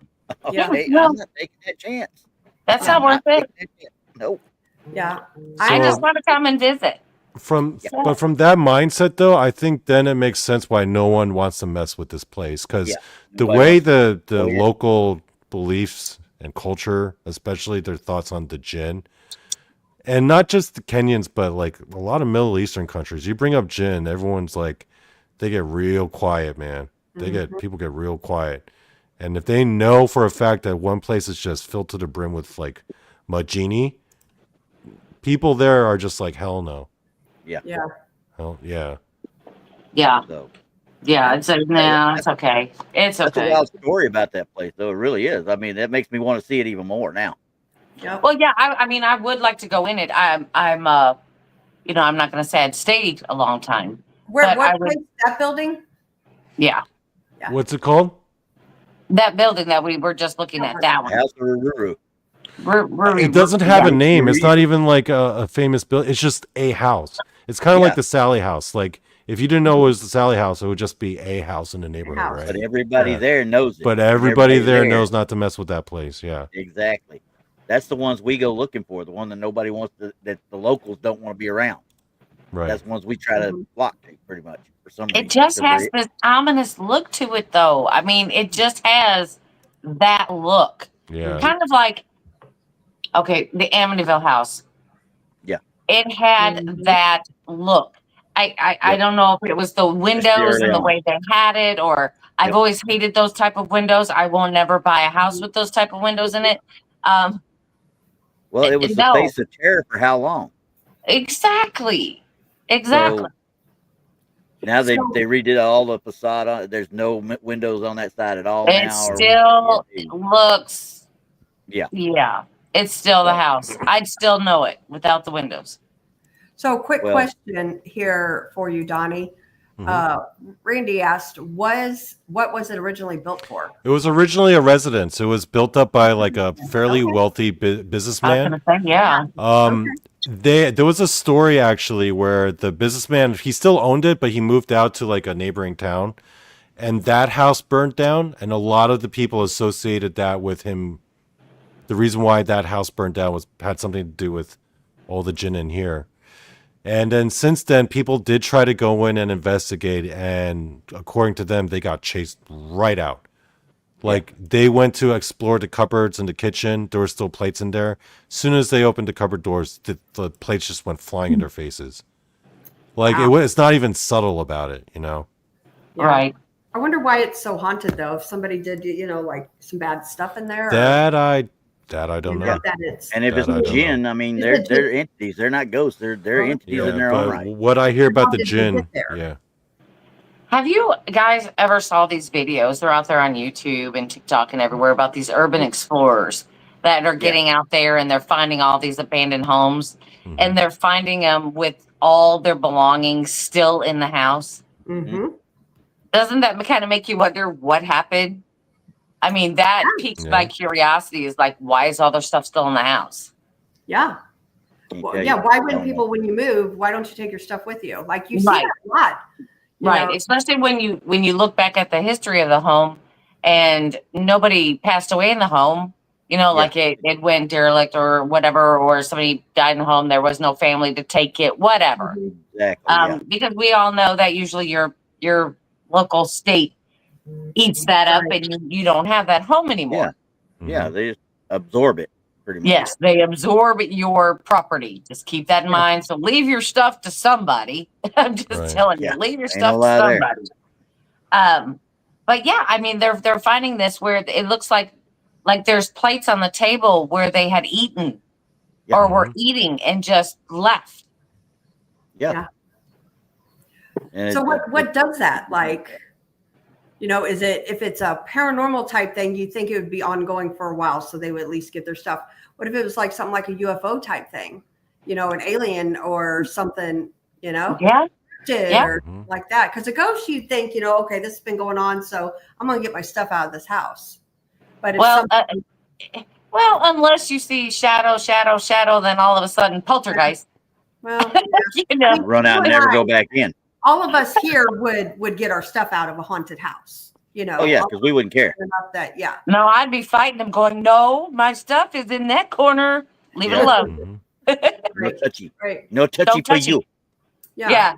Yeah. Okay, No. I'm not taking that chance. That's I'm not worth it. taking that chance. Nope. Yeah. I So- just want to come and visit. But from that mindset, though, I think then it makes sense why no one wants to mess with this place because Yeah. the Nobody way wants the Oh, yeah. local beliefs and culture, especially their thoughts on the jinn, and not just the Kenyans, but like a lot of Middle Eastern countries, you bring up jinn, everyone's like, they get real quiet, man. People get real quiet. And if they know for a fact that one place is just filled to the brim with like Majini, people there are just like, hell no. Yeah. Hell yeah. Yeah. So Yeah. It's like, no, it's okay. It's that's a okay. wild story about that place, though. It really is. I mean, that makes me want to see it even more now. Yep. Well, yeah. I mean, I would like to go in it. I'm you know, I'm not going to say I'd stayed a long time. What I would- place is that building? Yeah. What's it called? That building that we were just looking at, that one. House of Ruru. It doesn't have a name. It's not even like a famous building. It's just a house. It's kind of like the Sally House. Like if you didn't know it was the Sally House, it would just be a house in the neighborhood, right? But everybody there knows it. But everybody there knows not to mess with that place. Yeah. Exactly. That's the ones we go looking for. The one that nobody wants to, that the locals don't want to be around. Right. That's the ones we try to block, pretty much, for some reason. It just has this ominous look to it, though. I mean, it just has that look. Yeah. Kind of like, okay, the Amityville house. Yeah. It had that look. I don't know if it was the windows and the way they had it, or I've always hated those type of windows. I will never buy a house with those type of windows in it. Well, it was the face of terror for how long? Exactly. So now they redid all the facade on it. There's no windows on that side at all it now. Still looks. Yeah. Yeah. It's still the house. I'd still know it without the windows. So quick question here for you, Donnie. Randy asked, what was it originally built for? It was originally a residence. It was built up by like a fairly wealthy businessman. Yeah. There was a story actually where the businessman, he still owned it, but he moved out to like a neighboring town, and that house burnt down, and a lot of the people associated that with him. The reason why that house burnt down had something to do with all the jinn in here. And then since then, people did try to go in and investigate, and according to them, they got chased right out. Like, they went to explore the cupboards in the kitchen. There were still plates in there. As soon as they opened the cupboard doors, the plates just went flying in their faces. Like, it's not even subtle about it, you know? Yeah. Right. I wonder why it's so haunted, though. If somebody did, like some bad stuff in there. That I don't know. And if it's jinn, I mean, they're entities. They're not ghosts. They're entities in their own right. What I hear about the jinn, Have you guys ever saw these videos? They're out there on YouTube and TikTok and everywhere about these urban explorers that are getting out there and they're finding all these abandoned homes and they're finding them with all their belongings still in the house. Doesn't that kind of make you wonder what happened? I mean, that piques my curiosity is like, why is all their stuff still in the house? Yeah. Well, why wouldn't people, when you move, why don't you take your stuff with you? Like you see that a lot. Right. Know? Especially when you look back at the history of the home and nobody passed away in the home, like it went derelict or whatever, or somebody died in the home. There was no family to take it, whatever. Exactly. Because we all know that usually your local state eats that up and you don't have that home anymore. Yeah. They just absorb it pretty much. Yes. They absorb your property. Just keep that in mind. So leave your stuff to somebody. I'm just telling you, leave your stuff to somebody. But yeah, I mean, they're finding this where it looks like there's plates on the table where they had eaten or were eating and just left. Yeah. So what does that, like, is it, if it's a paranormal type thing, you think it would be ongoing for a while, so they would at least get their stuff. What if it was like something like a UFO type thing, an alien or something, or like that? Because a ghost, you think, okay, this has been going on, so I'm going to get my stuff out of this house. But unless you see shadow, then all of a sudden poltergeist. Well, run out and never go back in. All of us here would get our stuff out of a haunted house, Oh yeah, because we wouldn't care. That, No, I'd be fighting them, going, "No, my stuff is in that corner. Leave it alone." No touchy. Right. No touchy for you. Yeah.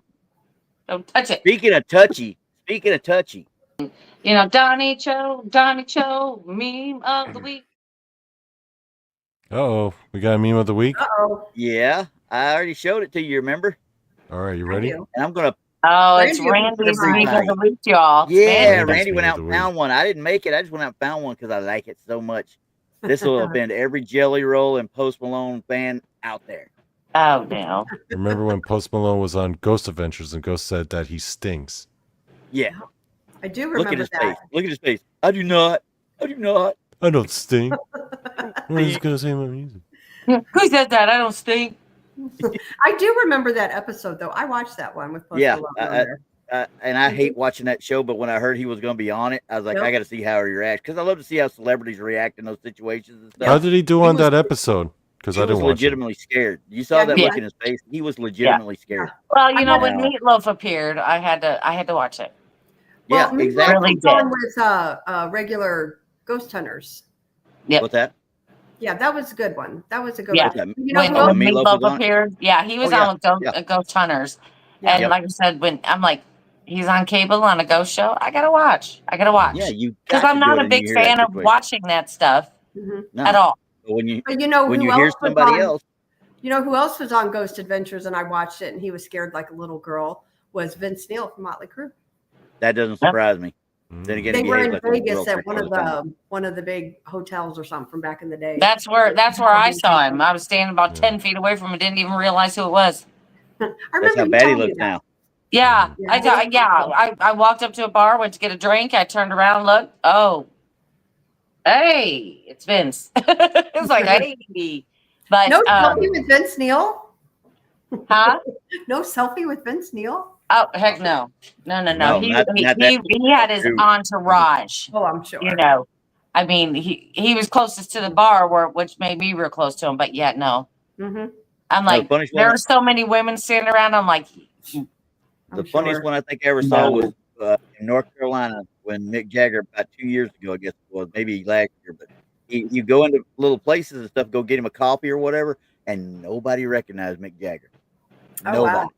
Don't touch it. Speaking of touchy. Donny Cho, meme of the week. We got a meme of the week. Uh-oh. Yeah, I already showed it to you. Remember? All right, you ready? And I'm Oh, it's Randy Randy's was able night. to reach y'all. Yeah, Man, Randy's Randy went being out the and week. found one. I didn't make it. I just went out and found one because I like it so much. This will have been every Jelly Roll and Post Malone fan out there. oh no. Remember when Post Malone was on Ghost Adventures and Ghost said that he stinks? Yeah. I do Look at remember his face. that. Look at his face. I do not. I do not. I don't stink. I'm just gonna say my music. Who said that? I don't stink. I do remember that episode, though. I watched that one with Post Yeah, Malone on there. And I hate watching that show, but when I heard he was going to be on it, I was like, Yep. I got to see how he reacts because I love to see how celebrities react in those situations and stuff. How did he do He on was- that episode? Because He I was didn't watch it. legitimately scared. You saw Yeah, that he look was. in his face. He was legitimately scared. Well, you know, I when know. Meatloaf appeared, I had to watch it. Yeah, Meatloaf exactly. was on with regular ghost hunters. Yep. What's that? Yeah, that was a good one. That was a good Yeah. one. You know When who else? Meatloaf Meatloaf was on it? appeared, yeah, he was Oh, on with yeah. Ghost Hunters. Yeah. And Yep. like I said, when I'm like, he's on cable on a ghost show, I gotta watch. Yeah, you Because got I'm to not do it a and big you hear that fan of situation. watching that stuff Mhm. No. at all. But when you But you know when who you hear else was somebody on? else, You know who else was on Ghost Adventures and I watched it and he was scared like a little girl was Vince Neil from Motley Crue. that doesn't surprise me. Then again, They he were behaves in like a little Vegas girl at pretty much all the time. one of the big hotels or something from back in the day. That's where I saw him. I was standing about 10 feet away from him, didn't even realize who it was. I That's remember how you bad he telling me looks that. now. Yeah, Yeah. I walked up to a bar, went to get a drink. I turned around, looked. Oh, hey, it's Vince. It's like, hey, but No selfie with Vince Neil? huh? No selfie with Vince Neil? Oh heck no. No. No, He not that he had his true. entourage. Oh, I'm sure. You know, I mean, he was closest to the bar, which made me real close to him. But yet, no. Mm-hmm. I'm No, like, the funniest there one, are so many women standing around. I'm like, the funniest one I think I ever saw was in North Carolina when Mick Jagger about 2 years ago, I guess it was, maybe last year, but you go into little places and stuff, go get him a coffee or whatever, and nobody recognized Mick Jagger. Oh, Nobody. wow.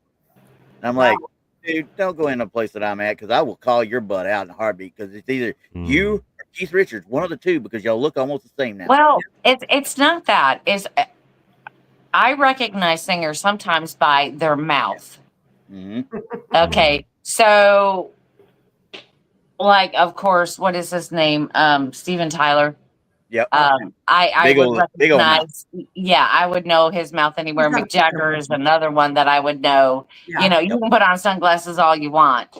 And I'm like, dude, don't go in the place that I'm at because I will call your butt out in a heartbeat because it's either you or Keith Richards, one of the two, because y'all look almost the same now. well, it's not that. I recognize singers sometimes by their mouth. Mm-hmm. Okay, so like, of course, what is his name? Steven Tyler. Yep. I Big would old mouth. recognize. Yeah, I would know his mouth anywhere. Mick Jagger is another one that I would know. Yeah. You know, you can put on sunglasses all you want,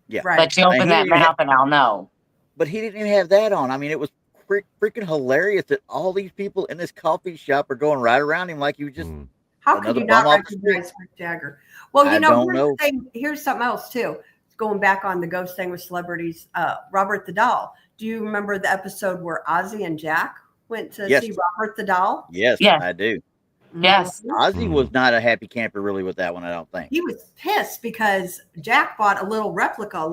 Yeah. Right. but you open And he that didn't mouth and I'll know. But he didn't even have that on. I mean, it was freaking hilarious that all these people in this coffee shop are going right around him like he was just How could another you not bum off the recognize Mick Jagger? Well, I you know, don't here's, know. the thing, here's something else too. Going back on the ghost thing with celebrities, Robert the Doll. Do you remember the episode where Ozzy and Jack went to Yes. see Robert the Doll? Yes, Yes. I do. Yes. Ozzy was not a happy camper really with that one, I don't think. He was pissed because Jack bought a little replica of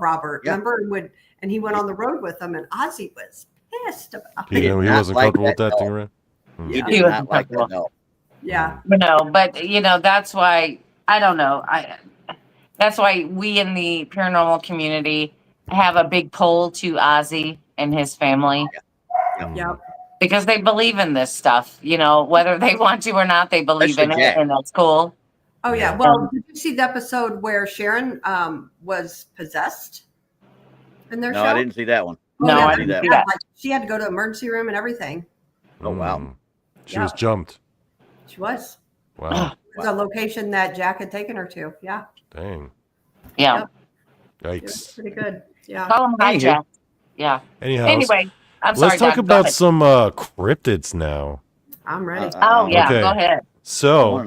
Robert. Yeah. Remember, and he went on the road with him, and Ozzy was pissed about He it. didn't- he not wasn't like comfortable with that that thing dog. around. He Yeah. did He not wasn't like that comfortable. dog. Yeah. No, but you know, that's why I don't know. That's why we in the paranormal community have a big pull to Ozzy and his family Yep. because they believe in this stuff. You know, whether they want to or not, they believe Especially in Jack. it, and that's cool. Oh yeah. Well, did you see the episode where Sharon was possessed in their No, show? I didn't see that one. No, I I didn't didn't see see that. Like, she had to go to the emergency room and everything. Oh, wow. She was jumped. She was. Wow. It was a location that Jack had taken her to. Yeah. Dang. Yeah. Yep. It was Yikes. pretty good. Yeah. Call him Anywho. hijack. Yeah. Anyhow, Anyway, I'm sorry. let's talk Doc, go about ahead. some cryptids now. I'm ready. Oh yeah, Okay. go ahead. So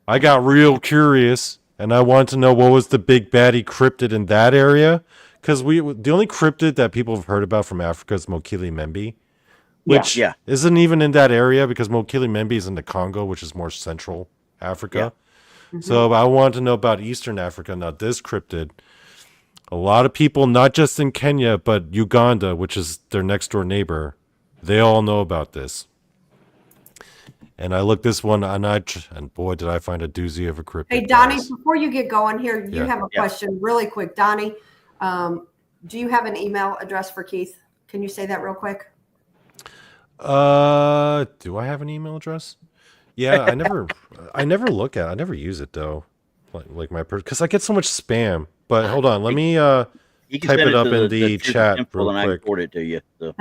I got real curious, and I wanted to know what was the big baddie cryptid in that area, because the only cryptid that people have heard about from Africa is Mokili Membi, which Yeah. isn't even in that area because Mokili Membi is in the Congo, which is more central Africa. So I wanted to know about Eastern Africa. Now this cryptid, a lot of people, not just in Kenya, but Uganda, which is their next door neighbor, they all know about this. And I looked this one, and boy, did I find a doozy of a cryptid. Hey, Donny, guys. before you get going here, you Yeah. have a question really quick. Donny, do you have an email address for Keith? Can you say that real quick? Do I have an email address? Yeah, I never look at it. I never use it though. like my because I get so much spam. But hold on, let me You can type send it up to in the Truth chat Info real and I can quick. forward it to you. So.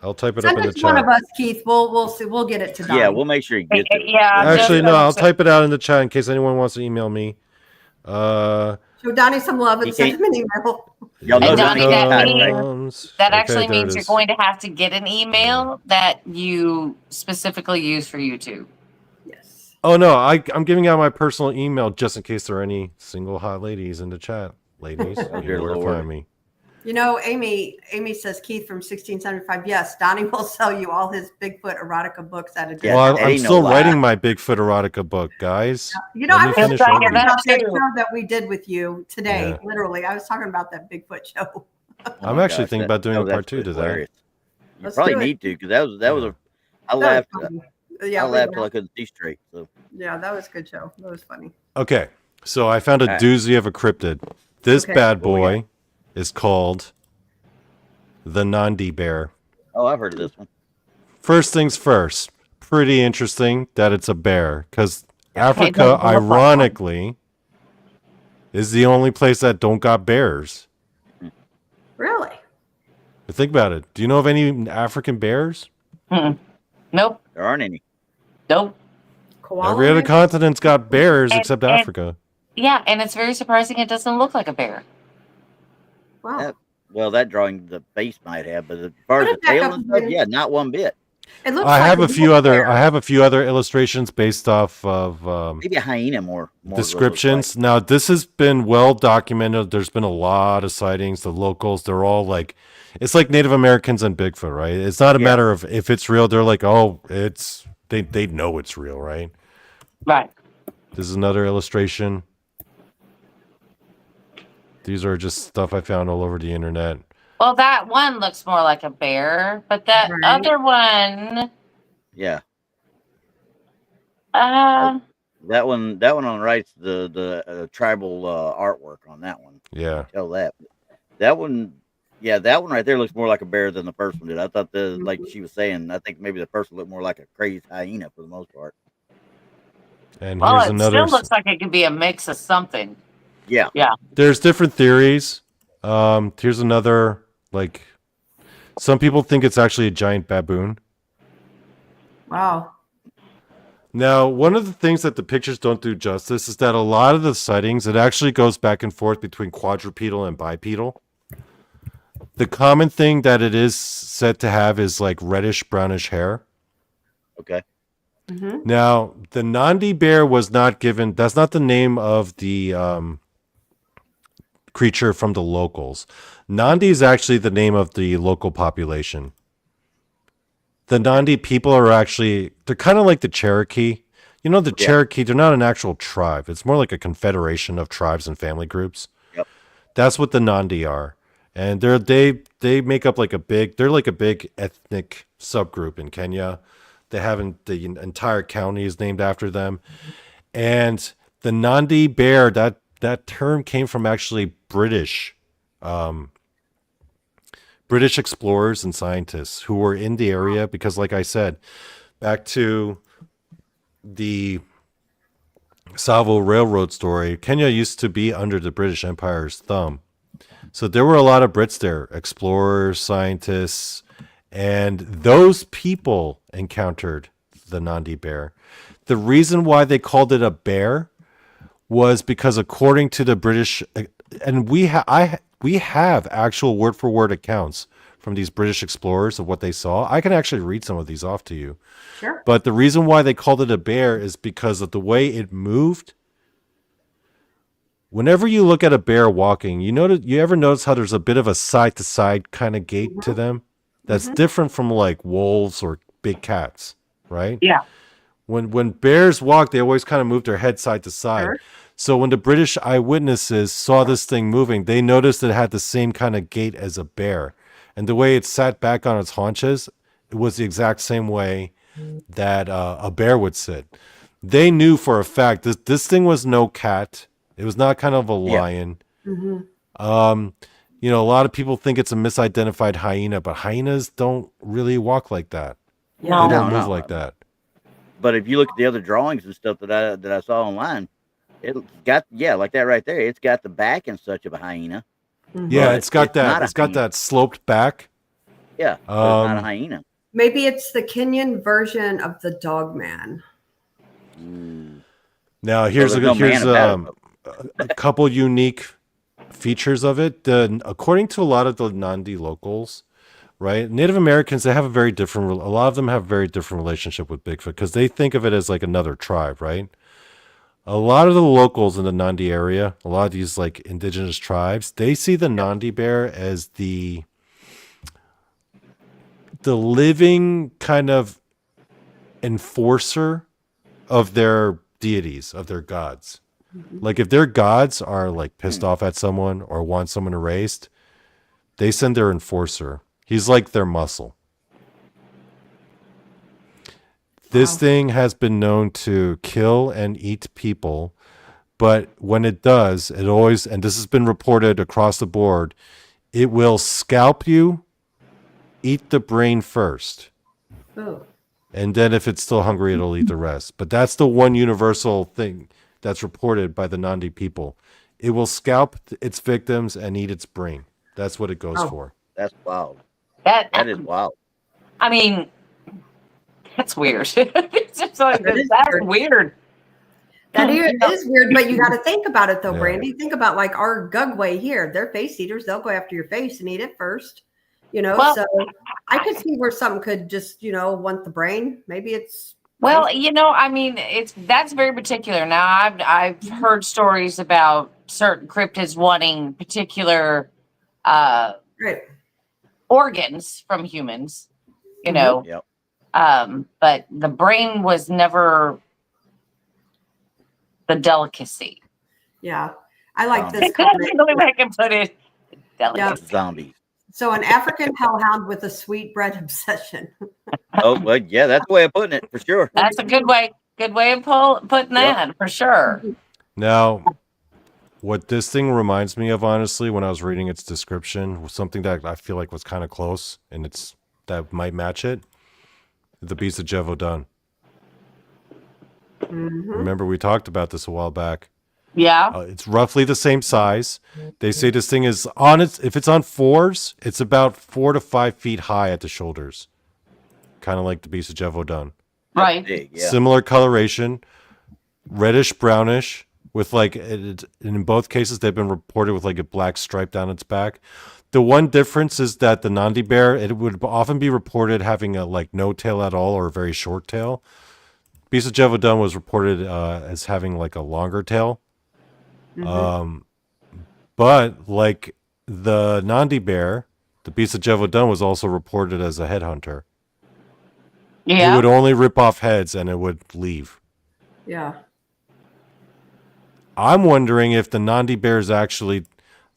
I'll type it Send up in it the to one chat. of us, Keith. We'll see. We'll get it to Donnie. Yeah, we'll make sure you get it. Yeah, Actually, just- no, I'll type it out in the chat in case anyone wants to email me. Show Donnie some love and send him an email. Y'all know And Donnie, that Donnie, means- comes. That Okay, actually there it means you're is. going to have to get an email that you specifically use for YouTube. Yes. Oh no, I'm giving out my personal email just in case there are any single hot ladies in the chat. Ladies, you dear know where to Lord. find me. You know, Amy says, Keith from 1675. Yes, Donnie will sell you all his Bigfoot erotica books at a discount. Yeah, Well, that I'm ain't no still lie. writing my Bigfoot erotica book, guys. You know, Let I me was finish talking writing. about that Too. show that we did with you today. Yeah. Literally, I was talking about that Bigfoot show. Oh I'm my actually gosh, thinking about doing a was part 2 to absolutely that. hilarious. You Let's probably do it. need to because that was a. I That laughed. was funny. I Yeah, laughed till I couldn't see straight. So that was a good show. That was funny. Okay, so I found a Alright. doozy of a cryptid. This Okay. bad What we boy is called the Nandi Bear. oh, I've heard of this one. First things first, pretty interesting that it's a bear because it Africa, doesn't look like one. ironically, is the only place that don't got bears. Really? But think about it. Do you know of any African bears? Nope. There aren't any. Nope. Koala Every other bear? continent's got bears And- except and- Africa. Yeah, and it's very surprising it doesn't look like a bear. Wow. That- Well, that drawing the face might have, but as far as What the if that tail and comes stuff, in- yeah, not one bit. It looks I like have a few other. bear. I have a few other illustrations based off of Maybe a hyena more is what it looks descriptions. Now, this has been well documented. There's been a lot of sightings. The locals, they're all like, it's like Native Americans and Bigfoot, right? It's not a Yeah. matter of if it's real. They're like, oh, they know it's real, right? Right. This is another illustration. These are just stuff I found all over the internet. Well, that one looks more like a bear, but that Right. other one, like. Yeah, uh, that one on the right's the tribal artwork on that one. Yeah. Tell that. That one, yeah, that one right there looks more like a bear than the first one did. I thought like she was saying, I think maybe the first one looked more like a crazy hyena for the most part. And well, here's it another. still looks like it could be a mix of something. Yeah, There's different theories. Here's another, like, some people think it's actually a giant baboon. Wow. Now, one of the things that the pictures don't do justice is that a lot of the sightings, it actually goes back and forth between quadrupedal and bipedal. The common thing that it is said to have is like reddish brownish hair. okay. Mm-hmm. Now, the Nandi Bear was not given, that's not the name of the creature from the locals. Nandi is actually the name of the local population. The Nandi people are actually, they're kind of like the Cherokee. You know, the Yeah. Cherokee, they're not an actual tribe. It's more like a confederation of tribes and family groups. Yep. That's what the Nandi are. And they make up like they're like a big ethnic subgroup in Kenya. They have the entire county is named after them. And the Nandi Bear, that term came from actually British explorers and scientists who were in the area because, like I said, back to the Salvo Railroad story, Kenya used to be under the British Empire's thumb. So there were a lot of Brits there, explorers, scientists, and those people encountered the Nandi Bear. The reason why they called it a bear was because, according to the British, and we have actual word for word accounts from these British explorers of what they saw. I can actually read some of these off to you. Sure. But the reason why they called it a bear is because of the way it moved. Whenever you look at a bear walking, you ever notice how there's a bit of a side to side kind of gait to them? That's different from like wolves or big cats, right? Yeah. When bears walk, they always kind of move their head side to side. Sure. So when the British eyewitnesses saw this thing moving, they noticed it had the same kind of gait as a bear. And the way it sat back on its haunches, it was the exact same way that a bear would sit. They knew for a fact that this thing was no cat. It was not kind of a lion. Mm-hmm. A lot of people think it's a misidentified hyena, but hyenas don't really walk like that. No. They don't No, move no. like that. But if you look at the other drawings and stuff that I saw online, It's got like that right there. It's got the back and such of a hyena. Yeah, But it's got not a it's got hyena. that sloped back. Yeah, but it's not a hyena. Maybe it's the Kenyan version of the dog man. Now here's there's no man about a couple unique features of it. According to a lot of the Nandi locals, right, Native Americans, they have a lot of them have a very different relationship with Bigfoot because they think of it as like another tribe, right? A lot of the locals in the Nandi area, a lot of these like indigenous tribes, they see the Nandi Bear as the living kind of enforcer of their deities, of their gods. Like if their gods are like pissed off at someone or want someone erased, they send their enforcer. He's like their muscle. This thing has been known to kill and eat people, but when it does, it always, and this has been reported across the board, it will scalp you, eat the brain first. Oh. And then if it's still hungry, it'll eat the rest. But that's the one universal thing that's reported by the Nandi people. It will scalp its victims and eat its brain. That's what it goes for. That's wild. That is wild. I mean, that's weird. It's just like, that's weird. That is weird, but you got to think about it though, Yeah. Brandy. Think about like our Gugway here. They're face eaters. They'll go after your face and eat it first. You know, Well, so I could see where something could just, want the brain. Maybe it's Well, I mean, that's very particular. Now, I've heard stories about certain cryptids wanting particular right. organs from humans, you know. Yep. But the brain was never the delicacy. Yeah. I like this That's comment. the only way I can put it. Delicacy. Zombies. So an African hellhound with a sweet bread obsession. Oh, well, yeah, that's the way of putting it for sure. That's a good way. Good way of putting that for sure. Now, what this thing reminds me of, honestly, when I was reading its description, was something that I feel like was kind of close, and that might match it. The Beast of Jevodun. Remember, we talked about this a while back. Yeah. It's roughly the same size. They say this thing is if it's on fours, it's about 4 to 5 feet high at the shoulders. Kind of like the Beast of Jevodun. Right. Big, yeah. Similar coloration, reddish brownish, with like, in both cases, they've been reported with like a black stripe down its back. The one difference is that the Nandi Bear, it would often be reported having a like no tail at all or a very short tail. Beast of Jevodun was reported as having like a longer tail. But like the Nandi Bear, the Beast of Jevodun was also reported as a headhunter. Yeah. It would only rip off heads and it would leave. Yeah. I'm wondering if the Nandi Bear is actually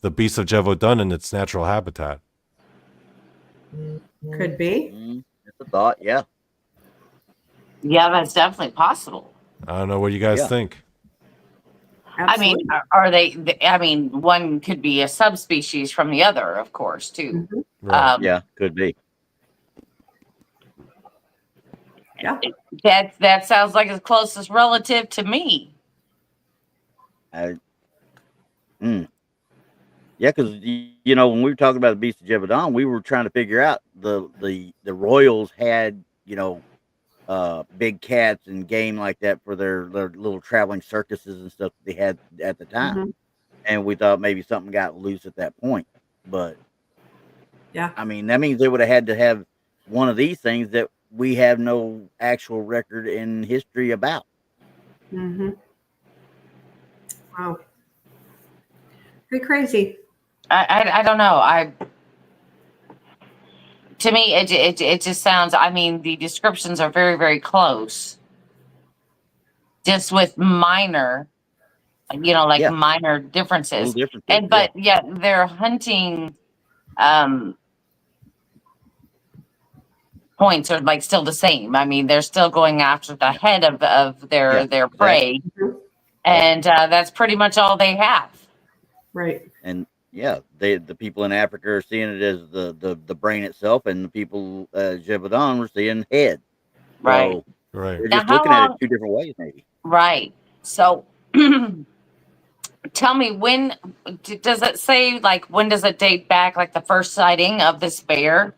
the Beast of Jevodun in its natural habitat. Could be. It's a thought, yeah. Yeah, that's definitely possible. I don't know what you guys think. Absolutely. I mean, I mean, one could be a subspecies from the other, of course, too. Right. Yeah, could be. Yeah. That sounds like its closest relative to me. Yeah, because when we were talking about the Beast of Jevodun, we were trying to figure out the Royals had big cats and game like that for their little traveling circuses and stuff that they had at the time, and we thought maybe something got loose at that point. But yeah, I mean that means they would have had to have one of these things that we have no actual record in history about. Wow. Pretty crazy. I don't know. To me, it just sounds. I mean, the descriptions are very, very close. Just with minor, minor differences. But their hunting points are like still the same. I mean, they're still going after the head of their prey, and that's pretty much all they have. Right. And the people in Africa are seeing it as the brain itself, and the people Jevodun were seeing head. Right. So right. they're just looking at it two different ways, maybe. Right. So Tell me, when does it say, like, when does it date back, like the first sighting of this bear?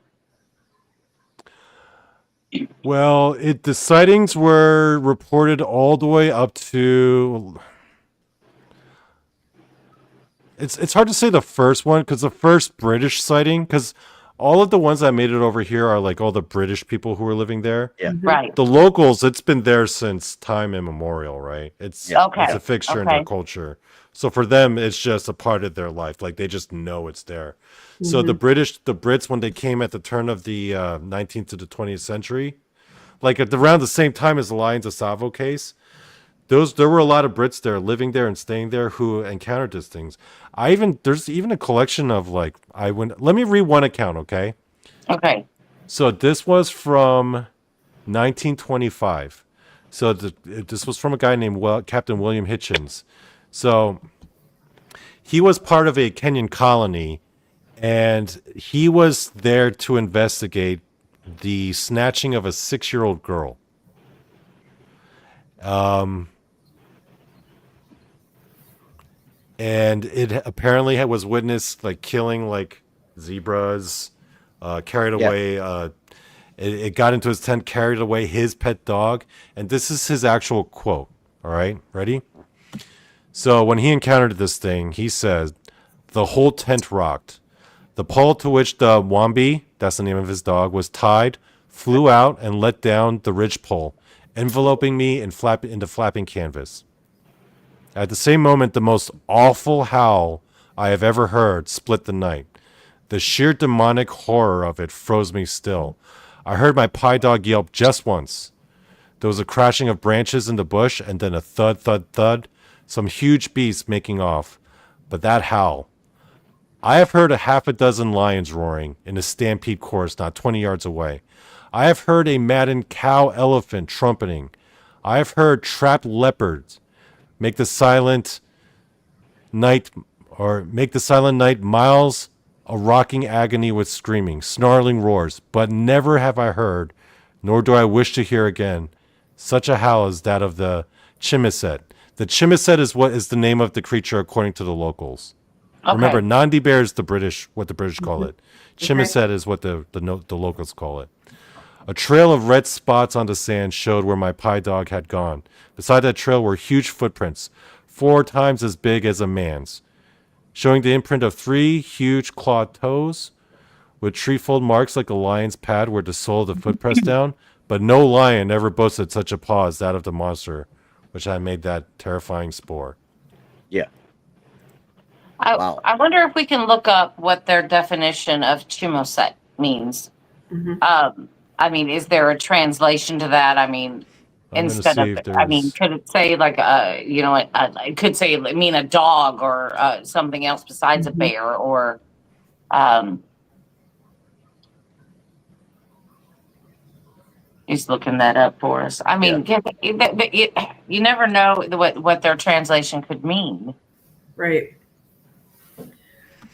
Well, the sightings were reported all the way up to. It's hard to say the first one, because the first British sighting, because all of the ones that made it over here are like all the British people who were living there. Yeah. Right. The locals, it's been there since time immemorial, right? It's Okay. it's a fixture in Okay. their culture. So for them, it's just a part of their life. Like they just know it's there. So the Brits, when they came at the turn of the 19th to the 20th century, like around the same time as the Lions of Savo case, there were a lot of Brits there living there and staying there who encountered these things. There's even a collection of like let me read one account, okay? Okay. So this was from 1925. So this was from a guy named Captain William Hitchens. So he was part of a Kenyan colony, and he was there to investigate the snatching of a 6-year-old girl. And it apparently was witnessed like killing like zebras, carried away. It got into his tent, carried away his pet dog, and this is his actual quote. All right, ready? So when he encountered this thing, he said, "The whole tent rocked. The pole to which the Wambi, that's the name of his dog, was tied, flew out and let down the ridge pole, enveloping me into flapping canvas. At the same moment, the most awful howl I have ever heard split the night. The sheer demonic horror of it froze me still. I heard my pie dog yelp just once. There was a crashing of branches in the bush, and then a thud, thud, thud, some huge beast making off. But that howl. I have heard a half a dozen lions roaring in a stampede chorus not 20 yards away. I have heard a maddened cow elephant trumpeting. I have heard trapped leopards make the silent night miles a rocking agony with screaming, snarling roars, but never have I heard, nor do I wish to hear again, such a howl as that of the chimiset. The chimiset is the name of the creature according to the locals. Okay. Remember, Nandi Bear is what the British call it. Chimiset is what the locals call it. A trail of red spots on the sand showed where my pie dog had gone. Beside that trail were huge footprints, 4 times as big as a man's, showing the imprint of 3 huge clawed toes with treefold marks like a lion's pad where the sole of the foot pressed down, but no lion ever boasted such a paw as that of the monster, which had made that terrifying spoor. Yeah. Wow. I wonder if we can look up what their definition of chimoset means. I mean, is there a translation to that? I mean, instead of, could it say like it could say mean a dog or something else besides a bear or he's looking that up for us. I mean, you never know what their translation could mean. Right.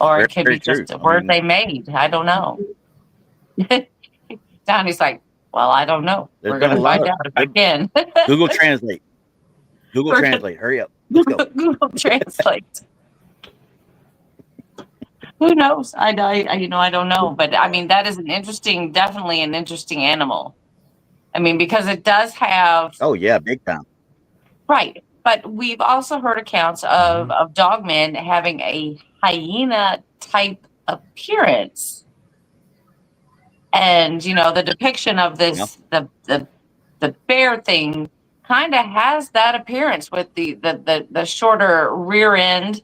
Or it could be just a word they made. I don't know. Donny's like, well, I don't know. We're going to find out if I can. Google Translate. Google Translate. Hurry up. Let's go. Google Translate. Who knows? I don't know. But I mean, that is definitely an interesting animal. I mean, because it does have. Oh, yeah. Big time. Right. But we've also heard accounts of dogmen having a hyena type appearance. And, the depiction of this, the bear thing kind of has that appearance with the shorter rear end,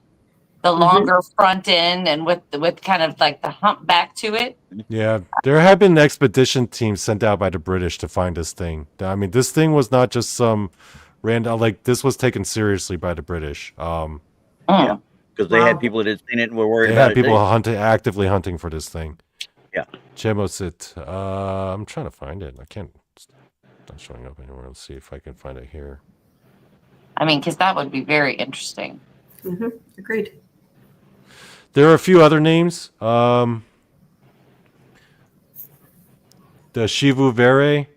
the longer front end, and with kind of like the hump back to it. Yeah, there have been expedition teams sent out by the British to find this thing. I mean, this thing was not just some random, like this was taken seriously by the British. Yeah, because they had people that had seen it and were worried they about had it. People actively hunting for this thing. Yeah. Chemosit. I'm trying to find it. I can't. It's not showing up anywhere. Let's see if I can find it here. I mean, because that would be very interesting. Agreed. There are a few other names. The Shivu Vere,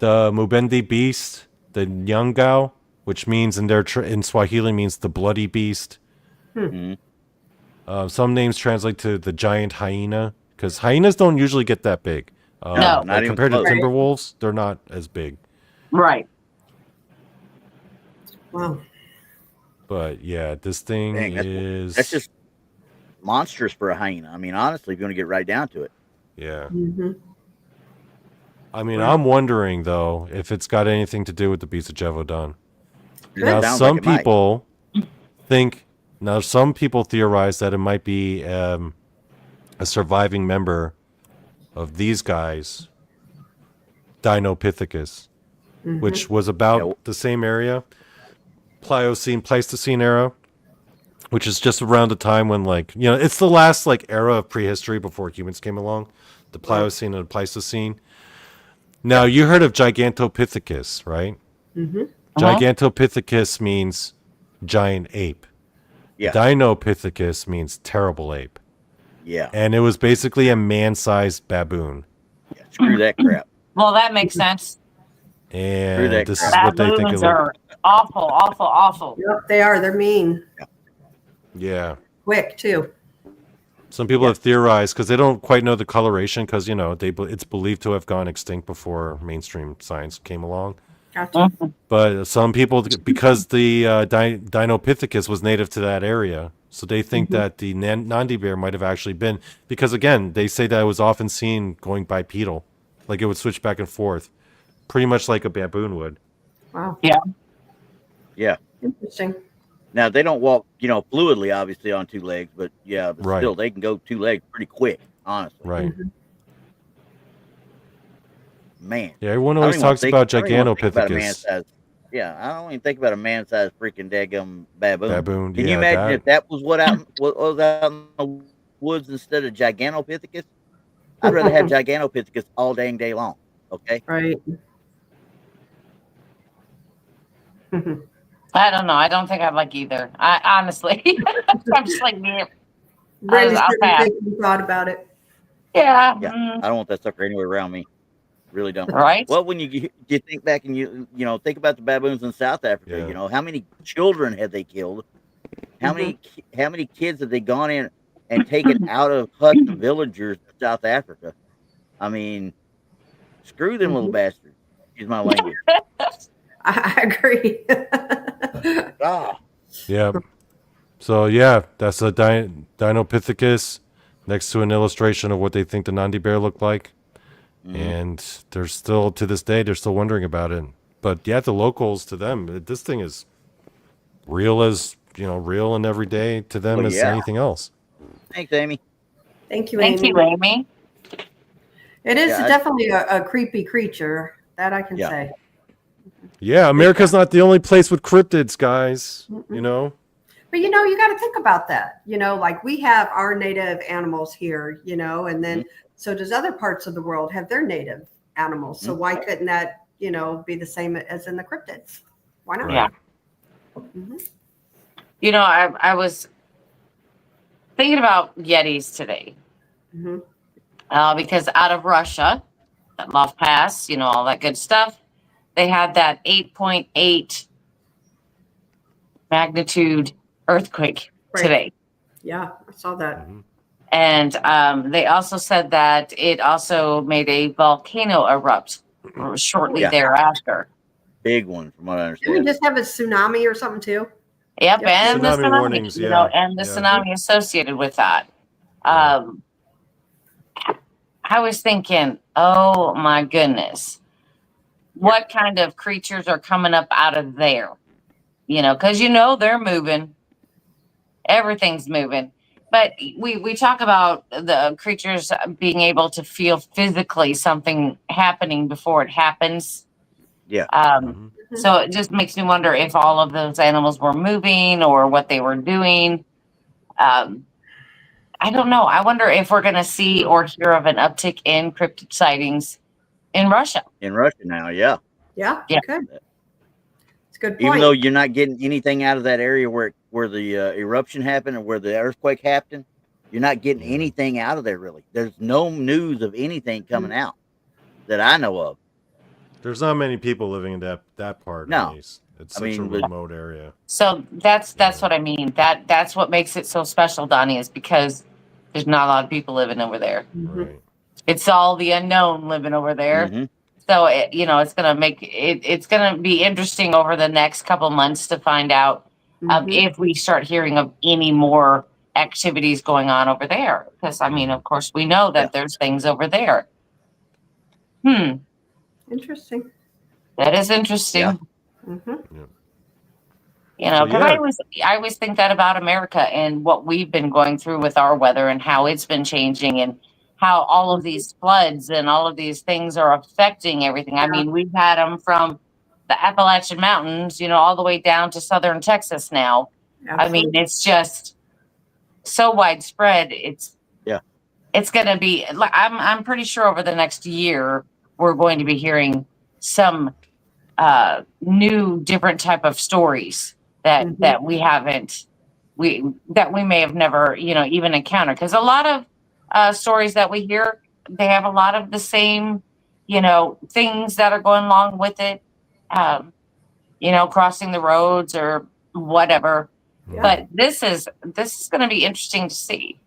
the Mubendi Beast, the Nyangao, which means in Swahili means the bloody beast. Some names translate to the giant hyena because hyenas don't usually get that big. No. Not like even compared to close. timber wolves, they're not as big. Right. Wow. But yeah, this thing Dang, that's just monstrous for a hyena. I mean, honestly, if you want to get right down to it. yeah. Mm-hmm. I mean, I'm wondering though if it's got anything to do with the Beast of Jevodon. Now, Sounds some like it might. people think. Now, some people theorize that it might be a surviving member of these guys, Dinopithecus, which was about the same area, Pliocene, Pleistocene era, which is just around the time when, like, you know, it's the last like era of prehistory before humans came along, the Pliocene and the Pleistocene. Now, you heard of Gigantopithecus, right? Mm-hmm. Gigantopithecus means giant ape. Yeah. Dinopithecus means terrible ape. Yeah. And it was basically a man-sized baboon. Yeah. Screw that crap. Well, that makes sense. And that this is crap. what they think it Baboons looked. are awful, awful, awful. Yep, they are. They're mean. Yeah. Quick too. Some people have theorized because they don't quite know the coloration because, you know, it's believed to have gone extinct before mainstream science came along. Gotcha. But some people, because the Dinopithecus was native to that area, so they think that the Nandi Bear might have actually been, because again, they say that it was often seen going bipedal, like it would switch back and forth, pretty much like a baboon would. Wow. Yeah. Yeah. Interesting. Now they don't walk, you know, fluidly, obviously on two legs, but yeah, but Right. still they can go two legs pretty quick, honestly. Right. Man. Yeah, everyone I don't always even wanna talks think- about I don't even wanna think about a Gigantopithecus. man-sized- Yeah, I don't even think about a man-sized freaking daggum baboon. Baboon, Can yeah, you imagine that- if that was what was out in the woods instead of Gigantopithecus? I'd rather have Gigantopithecus all dang day long. Okay. Right. I don't know. I don't think I'd like either. I honestly, I'm just like, yeah. Brandy's I'll sitting pass. thinking, thought about it. Yeah. Yeah, I don't want that sucker anywhere around me. Really don't. Right. Well, when you think back and you know think about the baboons in South Africa, Yeah. you know how many children had they killed? How many kids have they gone in and taken out of huts and villagers in South Africa? I mean, screw them little bastards. Excuse my language. I agree. Ah, Yeah. So yeah, that's a Dinopithecus next to an illustration of what they think the Nandi Bear looked like. And they're still, to this day, they're still wondering about it. But yeah, the locals, to them, this thing is real as, you know, real and everyday to them Well, as yeah. anything else. thanks, Amy. Thank you, Thank Amy. you, Amy. It is Yeah, I- definitely a creepy creature. That I can Yeah. say. Yeah, America's not the only place with cryptids, guys. You know? But you know, you got to think about that. You know, like we have our native animals here, you know, and then so does other parts of the world have their native animals. So why couldn't that, you know, be the same as in the cryptids? Why not? Yeah. Mhm. You know, I was thinking about Yetis today Mhm. because out of Russia, that Love Pass, you know, all that good stuff, they had that 8.8 magnitude earthquake Right. today. Yeah, I saw that. And they also said that it also made a volcano erupt shortly Yeah. thereafter. Big one, from what I Did we understand. just have a tsunami or something too? Yep, Yep. and the Tsunami tsunami, warnings, you know, yeah. and the Yeah. tsunami associated with that. I was thinking, oh my goodness, what kind of creatures are coming up out of there? You know, because you know they're moving, everything's moving. But we talk about the creatures being able to feel physically something happening before it happens. Yeah. So it just makes me wonder if all of those animals were moving or what they were doing. I don't know. I wonder if we're going to see or hear of an uptick in cryptid sightings in Russia. In Russia now, yeah. Yeah. Yeah. Okay. It's a good point. Even though you're not getting anything out of that area where the eruption happened or where the earthquake happened, you're not getting anything out of there really. There's no news of anything coming out that I know of. There's not many people living in that part. No. At least. It's such a remote area. So that's what I mean. That's what makes it so special, Donnie, is because there's not a lot of people living over there. Right. It's all the unknown living over there. Mhm. So it's gonna make it. It's gonna be interesting over the next couple months to find out if we start hearing of any more activities going on over there. Because I mean, of course, we know that there's things over there. Interesting. That is interesting. Yeah. You know, because I always think that about America and what we've been going through with our weather and how it's been changing and how all of these floods and all of these things are affecting everything. I mean, we've had them from the Appalachian Mountains, you know, all the way down to southern Texas now. Absolutely. I mean, it's just so widespread. It's going to be, I'm pretty sure over the next year, we're going to be hearing some new, different type of stories that we haven't, that we may have never, you know, even encountered. Because a lot of stories that we hear, they have a lot of the same, you know, things that are going along with it, you know, crossing the roads or whatever. Yeah. But this is going to be interesting to see.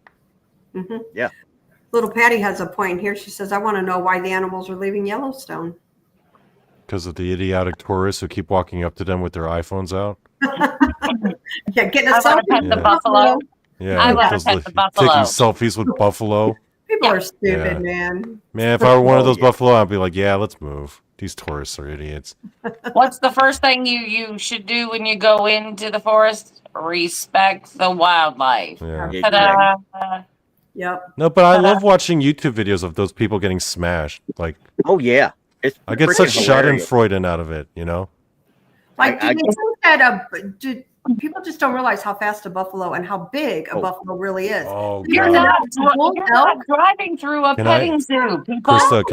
Yeah. Little Patty has a point here. She says, I want to know why the animals are leaving Yellowstone. Because of the idiotic tourists who keep walking up to them with their iPhones out. Yeah, getting a I want to pet the buffalo. Yeah, I want to pet the buffalo. Taking selfies with buffalo. People are stupid, man. Man, if I were one of those buffalo, I'd be like, yeah, let's move. These tourists are idiots. What's the first thing you should do when you go into the forest? Respect the wildlife. Yeah. Ta-da. Yep. No, but I love watching YouTube videos of those people getting smashed. Like, oh yeah, I get such Schadenfreude out of it, you know. Like, do you think that people just don't realize how fast a buffalo and how big a buffalo really is? Oh, you're not driving through a petting zoo. Krista,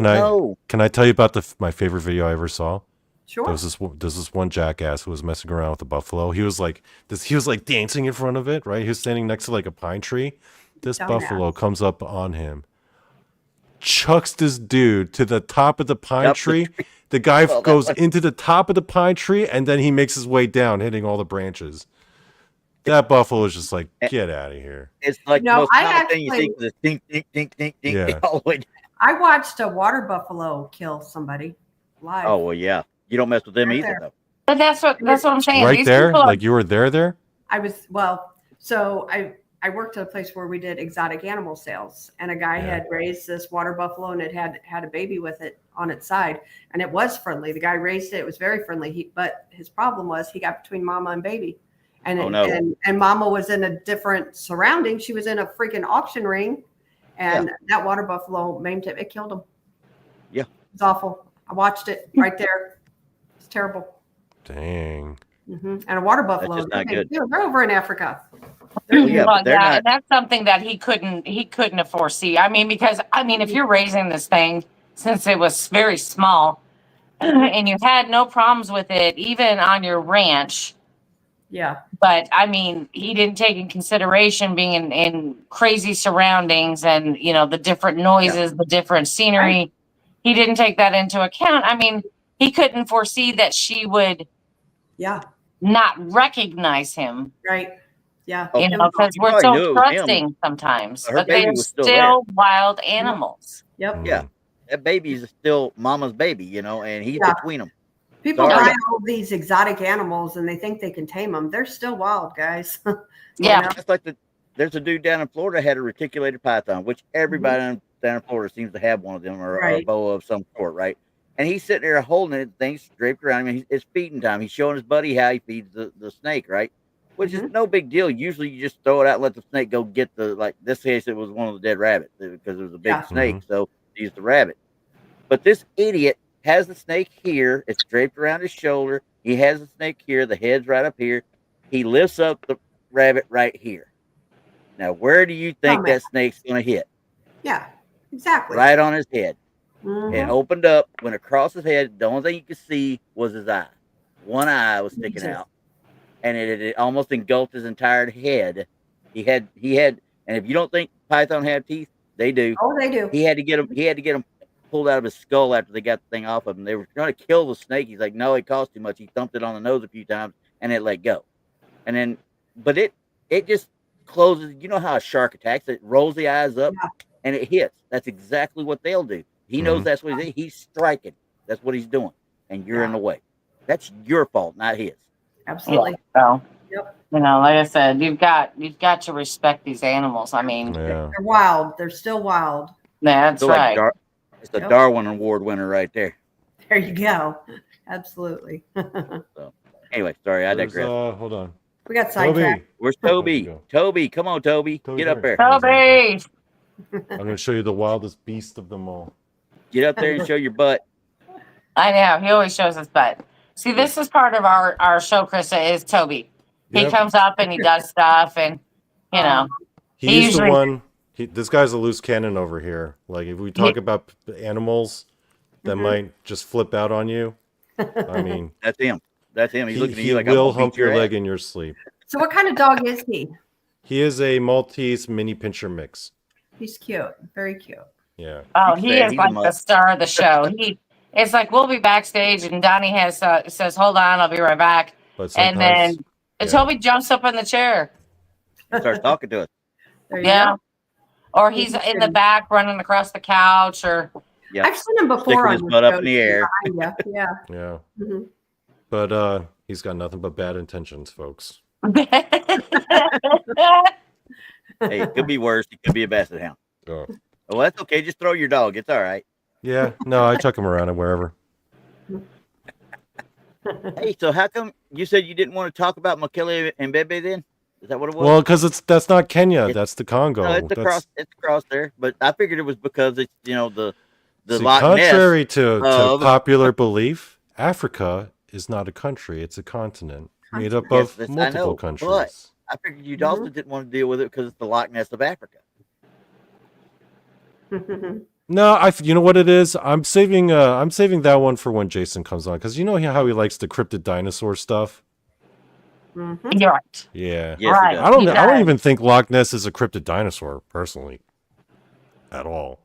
can I tell you about my favorite video I ever saw? Sure. There's this one jackass who was messing around with a buffalo. He was like dancing in front of it, right? He was standing next to like a pine tree. This buffalo comes up on him, chucks this dude to the top of the pine tree. The guy goes into the top of the pine tree, and then he makes his way down, hitting all the branches. That buffalo is just like, get out of here. It's like the most common thing you think is ding, ding, ding, ding, ding, all the way down. I watched a water buffalo kill somebody live. Oh, well, yeah. You don't mess with them either, though. But that's what I'm saying. Right there? Like you were there? I was, so I worked at a place where we did exotic animal sales, and a guy had raised this water buffalo, and it had a baby with it on its side, and it was friendly. The guy raised it; it was very friendly. But his problem was he got between mama and baby, and and mama was in a different surrounding. She was in a freaking auction ring, and that water buffalo maimed him. It killed him. Yeah, it's awful. I watched it right there. It's terrible. Dang. And a water buffalo. That's just not good. They're over in Africa. And that's something that he couldn't foresee. I mean, because if you're raising this thing since it was very small, and you had no problems with it, even on your ranch. Yeah. But he didn't take in consideration being in crazy surroundings and the different noises, the different scenery. Right. He didn't take that into account. He couldn't foresee that she would. Yeah. Not recognize him. Right. Yeah. Because we're so trusting sometimes. But they're still wild animals. Yep. Yeah. That baby is still mama's baby, and he's between them. People buy all these exotic animals and they think they can tame them. They're still wild, guys. Yeah. It's like there's a dude down in Florida had a reticulated python, which everybody down in Florida seems to have one of them or a boa of some sort, right? And he's sitting there holding it, things draped around him. It's feeding time. He's showing his buddy how he feeds the snake, right? Which is no big deal. Usually you just throw it out and let the snake go get this case, it was one of the dead rabbits because it was a big snake. So he used the rabbit. But this idiot has the snake here. It's draped around his shoulder. He has the snake here. The head's right up here. He lifts up the rabbit right here. Now, where do you think that snake's going to hit? Yeah, exactly. Right on his head. It opened up, went across his head. The only thing you could see was his eye. One eye was sticking out, and it almost engulfed his entire head. He had, and if you don't think python have teeth, they do. Oh, they do. He had to get them pulled out of his skull after they got the thing off of him. They were going to kill the snake. He's like, no, it cost too much. He thumped it on the nose a few times and it let go. And then, but it just closes. You know how a shark attacks? It rolls the eyes up and it hits. That's exactly what they'll do. He knows that's what he's striking. That's what he's doing. And you're in the way. That's your fault, not his. Absolutely. Yeah, so, Yep. you know, like I said, you've got to respect these animals. I mean, They're wild. They're still wild. that's So right. Like it's a Darwin Award winner right there. There you go. Absolutely. So anyway, sorry, I digress. Hold on. We got sidetracked. Where's Toby? Toby, come on, Toby. Get up there. Toby! I'm going to show you the wildest beast of them all. Get up there and show your butt. I know. He always shows his butt. See, this is part of our show, Krista, is Toby. He comes up and he does stuff, and, you know. He's the one. This guy's a loose cannon over here. Like, if we talk about animals that might just flip out on you, I mean. That's him. That's him. He's looking at you like, he will hump your leg in your sleep. So what kind of dog is he? He is a Maltese mini pincher mix. He's cute. Very cute. Yeah. Oh, he is like the star of the show. It's like we'll be backstage, and Donny says, "Hold on, I'll be right back." And then Toby jumps up in the chair. He starts talking to us. Go. Or he's in the back running across the couch, or I've seen him before. Sticking his butt up in the air. Yeah. Yeah. Mm-hmm. But he's got nothing but bad intentions, folks. Hey, it could be worse. It could be a basset hound. Oh. Well, that's okay. Just throw your dog. It's all right. Yeah. No, I chuck him around and wherever. Hey, so how come you said you didn't want to talk about Makele and Bebe then? Is that what it was? Well, because that's not Kenya. That's the Congo. No, it's across there. But I figured it was because it's the See, Loch Ness. Contrary to popular belief, Africa is not a country; it's a continent made up of multiple countries. But I figured you also didn't want to deal with it because it's the Loch Ness of Africa. No, you know what it is. I'm saving that one for when Jason comes on, because you know how he likes the cryptid dinosaur stuff. You're right. Yeah, yes, right. I don't even think Loch Ness is a cryptid dinosaur personally, at all.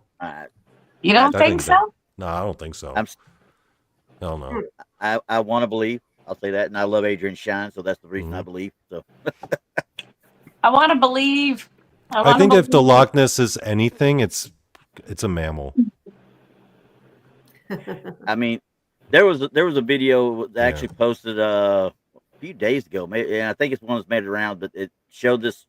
You don't think so? No, I don't think so. Hell no. I want to believe. I'll say that, and I love Adrian Shine, so that's the reason I believe. So I want to believe. I think if the Loch Ness is anything, it's a mammal. I mean, there was a video that actually posted a few days ago, maybe, and I think it's one that's made it around, but it showed this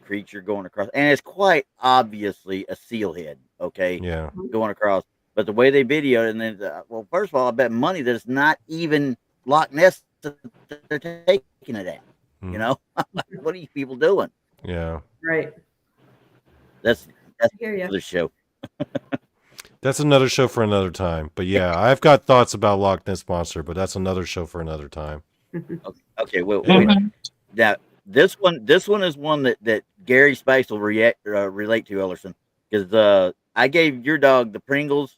creature going across, and it's quite obviously a seal head. Okay, going across, but the way they videoed, and then well, first of all, I bet money that it's not even Loch Ness that they're taking it at. You know, what are you people doing? Yeah, right. That's the show. That's another show for another time. But yeah, I've got thoughts about Loch Ness Monster, but that's another show for another time. Okay, wait. Now this one is one that Gary Spice will relate to, Ellerson, because I gave your dog the Pringles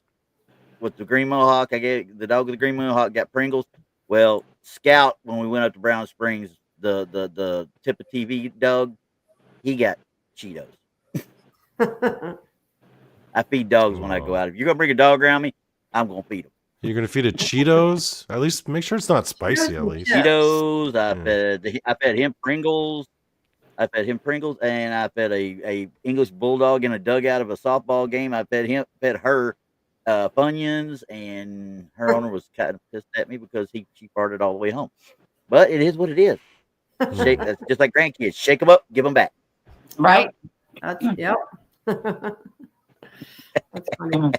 with the green mohawk. I gave the dog with the green mohawk got Pringles. Well, Scout, when we went up to Brown Springs, the tip of TV dog, he got Cheetos. I feed dogs when I go out. If you're gonna bring a dog around me, I'm gonna feed them. You're gonna feed it Cheetos? At least make sure it's not spicy. At least Cheetos. I fed him Pringles. I fed him Pringles, and I fed a English bulldog in a dugout of a softball game. I fed her Funyuns, and her owner was kind of pissed at me because she farted all the way home. But it is what it is. That's just like grandkids. Shake them up, give them back. Right. Yep. That's funny.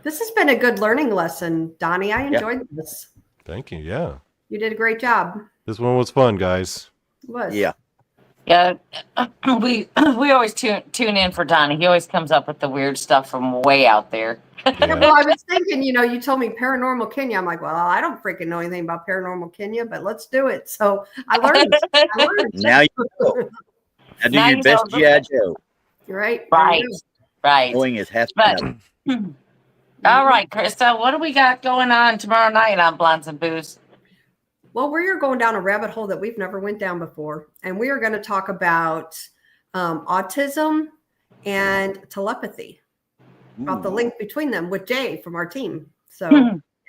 This has been a good learning lesson, Donnie. I enjoyed this. Thank you. Yeah. You did a great job. This one was fun, guys. It was. Yeah. We always tune in for Donnie. He always comes up with the weird stuff from way out there. Well, I was thinking, you told me Paranormal Kenya. I'm like, well, I don't freaking know anything about Paranormal Kenya, but let's do it. So I learned. Now you know. Now do your best G.I. Joe. Right. Right. Knowing is half. All right, Krista, what do we got going on tomorrow night on Blondes and Boos? Well, we are going down a rabbit hole that we've never went down before, and we are going to talk about autism and telepathy. about the link between them with Jay from our team. So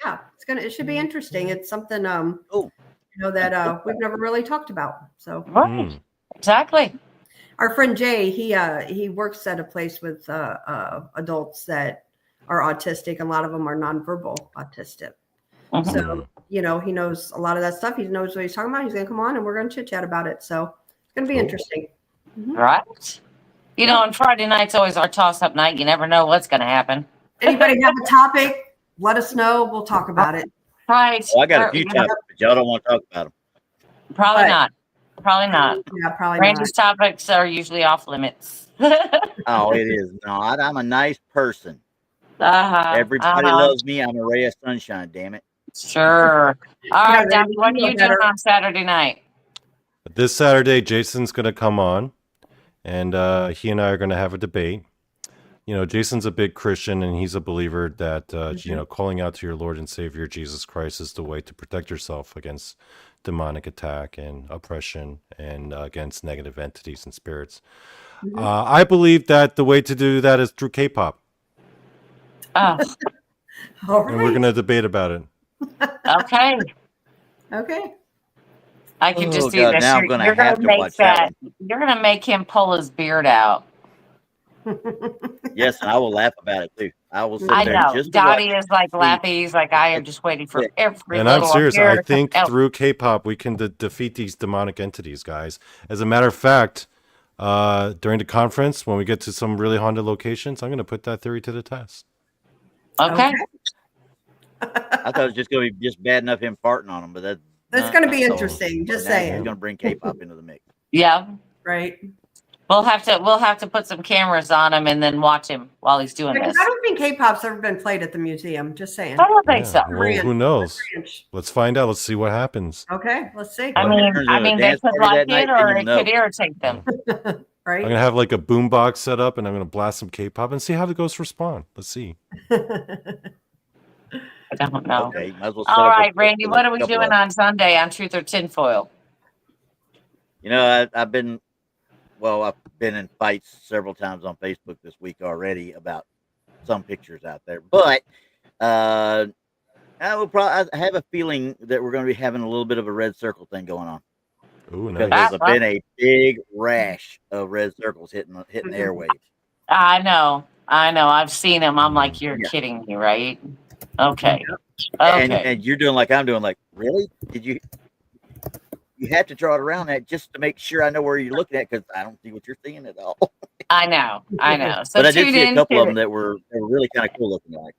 yeah, it should be interesting. It's something that we've never really talked about. So Right. Exactly. our friend Jay, he works at a place with adults that are autistic. A lot of them are nonverbal autistic. So, he knows a lot of that stuff. He knows what he's talking about. He's going to come on and we're going to chit chat about it. So it's going to be interesting. Right. And Friday night's always our toss up night. You never know what's going to happen. Anybody have a topic? Let us know. We'll talk about it. Right. Well, I got a few topics, but y'all don't want to talk about them. Probably not. Yeah, probably Randy's topics are usually off limits. Oh, it is not. I'm a nice person. Everybody Uh-huh. loves me. I'm a ray of sunshine, damn it. Sure. All right, Yeah, Donny, what are you doing on Saturday night? This Saturday, Jason's going to come on, and he and I are going to have a debate. Jason's a big Christian, and he's a believer that, calling out to your Lord and Savior, Jesus Christ, is the way to protect yourself against demonic attack and oppression and against negative entities and spirits. I believe that the way to do that is through K-pop. All right. And we're going to debate about it. Okay. Okay. I can just see God, this. now I'm going to have to watch that one. You're going to make him pull his beard out. Yes, and I will laugh about it too. I will sit I there know. just to Donnie watch is like laughing. He's like, I am just waiting for every And I'm little serious. hair I to think come out. through K-pop, we can defeat these demonic entities, guys. As a matter of fact, during the conference, when we get to some really haunted locations, I'm going to put that theory to the test. Okay. I thought it was just going to be just bad enough him farting on them, but That's going to be interesting. Just He's saying. going to bring K-pop into the mix. Yeah. Right. We'll have to put some cameras on him and then watch him while he's doing Because this. I don't think K-pop's ever been played at the museum. Just saying. I don't think so. Well, who knows? Ranch. Let's find out. Let's see what happens. Okay, let's see. I mean, they dance could party like that night, it then or you'll it know. could irritate them. I'm Right. going to have like a boombox set up, and I'm going to blast some K-pop and see how the ghosts respond. Let's see. I don't know. Okay, might as well set All up right, a Randy, what are we couple doing of- on Sunday on Truth or Tinfoil? I've been in fights several times on Facebook this week already about some pictures out there, but I have a feling that we're going to be having a little bit of a red circle thing going on. Ooh, Because nice. there's been a big rash of red circles hitting the airwaves. I know. I've seen him. I'm like, you're Yeah. kidding me, right? Okay. And you're doing like I'm doing, like, really? Did you have to draw it around that just to make sure I know where you're looking at, because I don't see what you're seeing at all. I know. So But I did tune see a in couple to- of them that were really kind of cool looking like.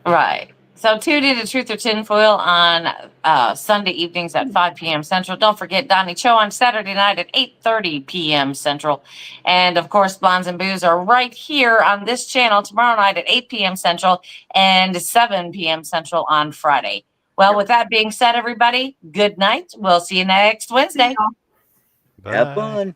Right. So tune in to Truth or Tinfoil on Sunday evenings at 5 p.m. Central. Don't forget Donny Cho on Saturday night at 8:30 p.m. Central. And, of course, Blondes and Boos are right here on this channel tomorrow night at 8 p.m. Central and 7 p.m. Central on Friday. Well, with that being said, everybody, good night. We'll see you next Wednesday. Have fun.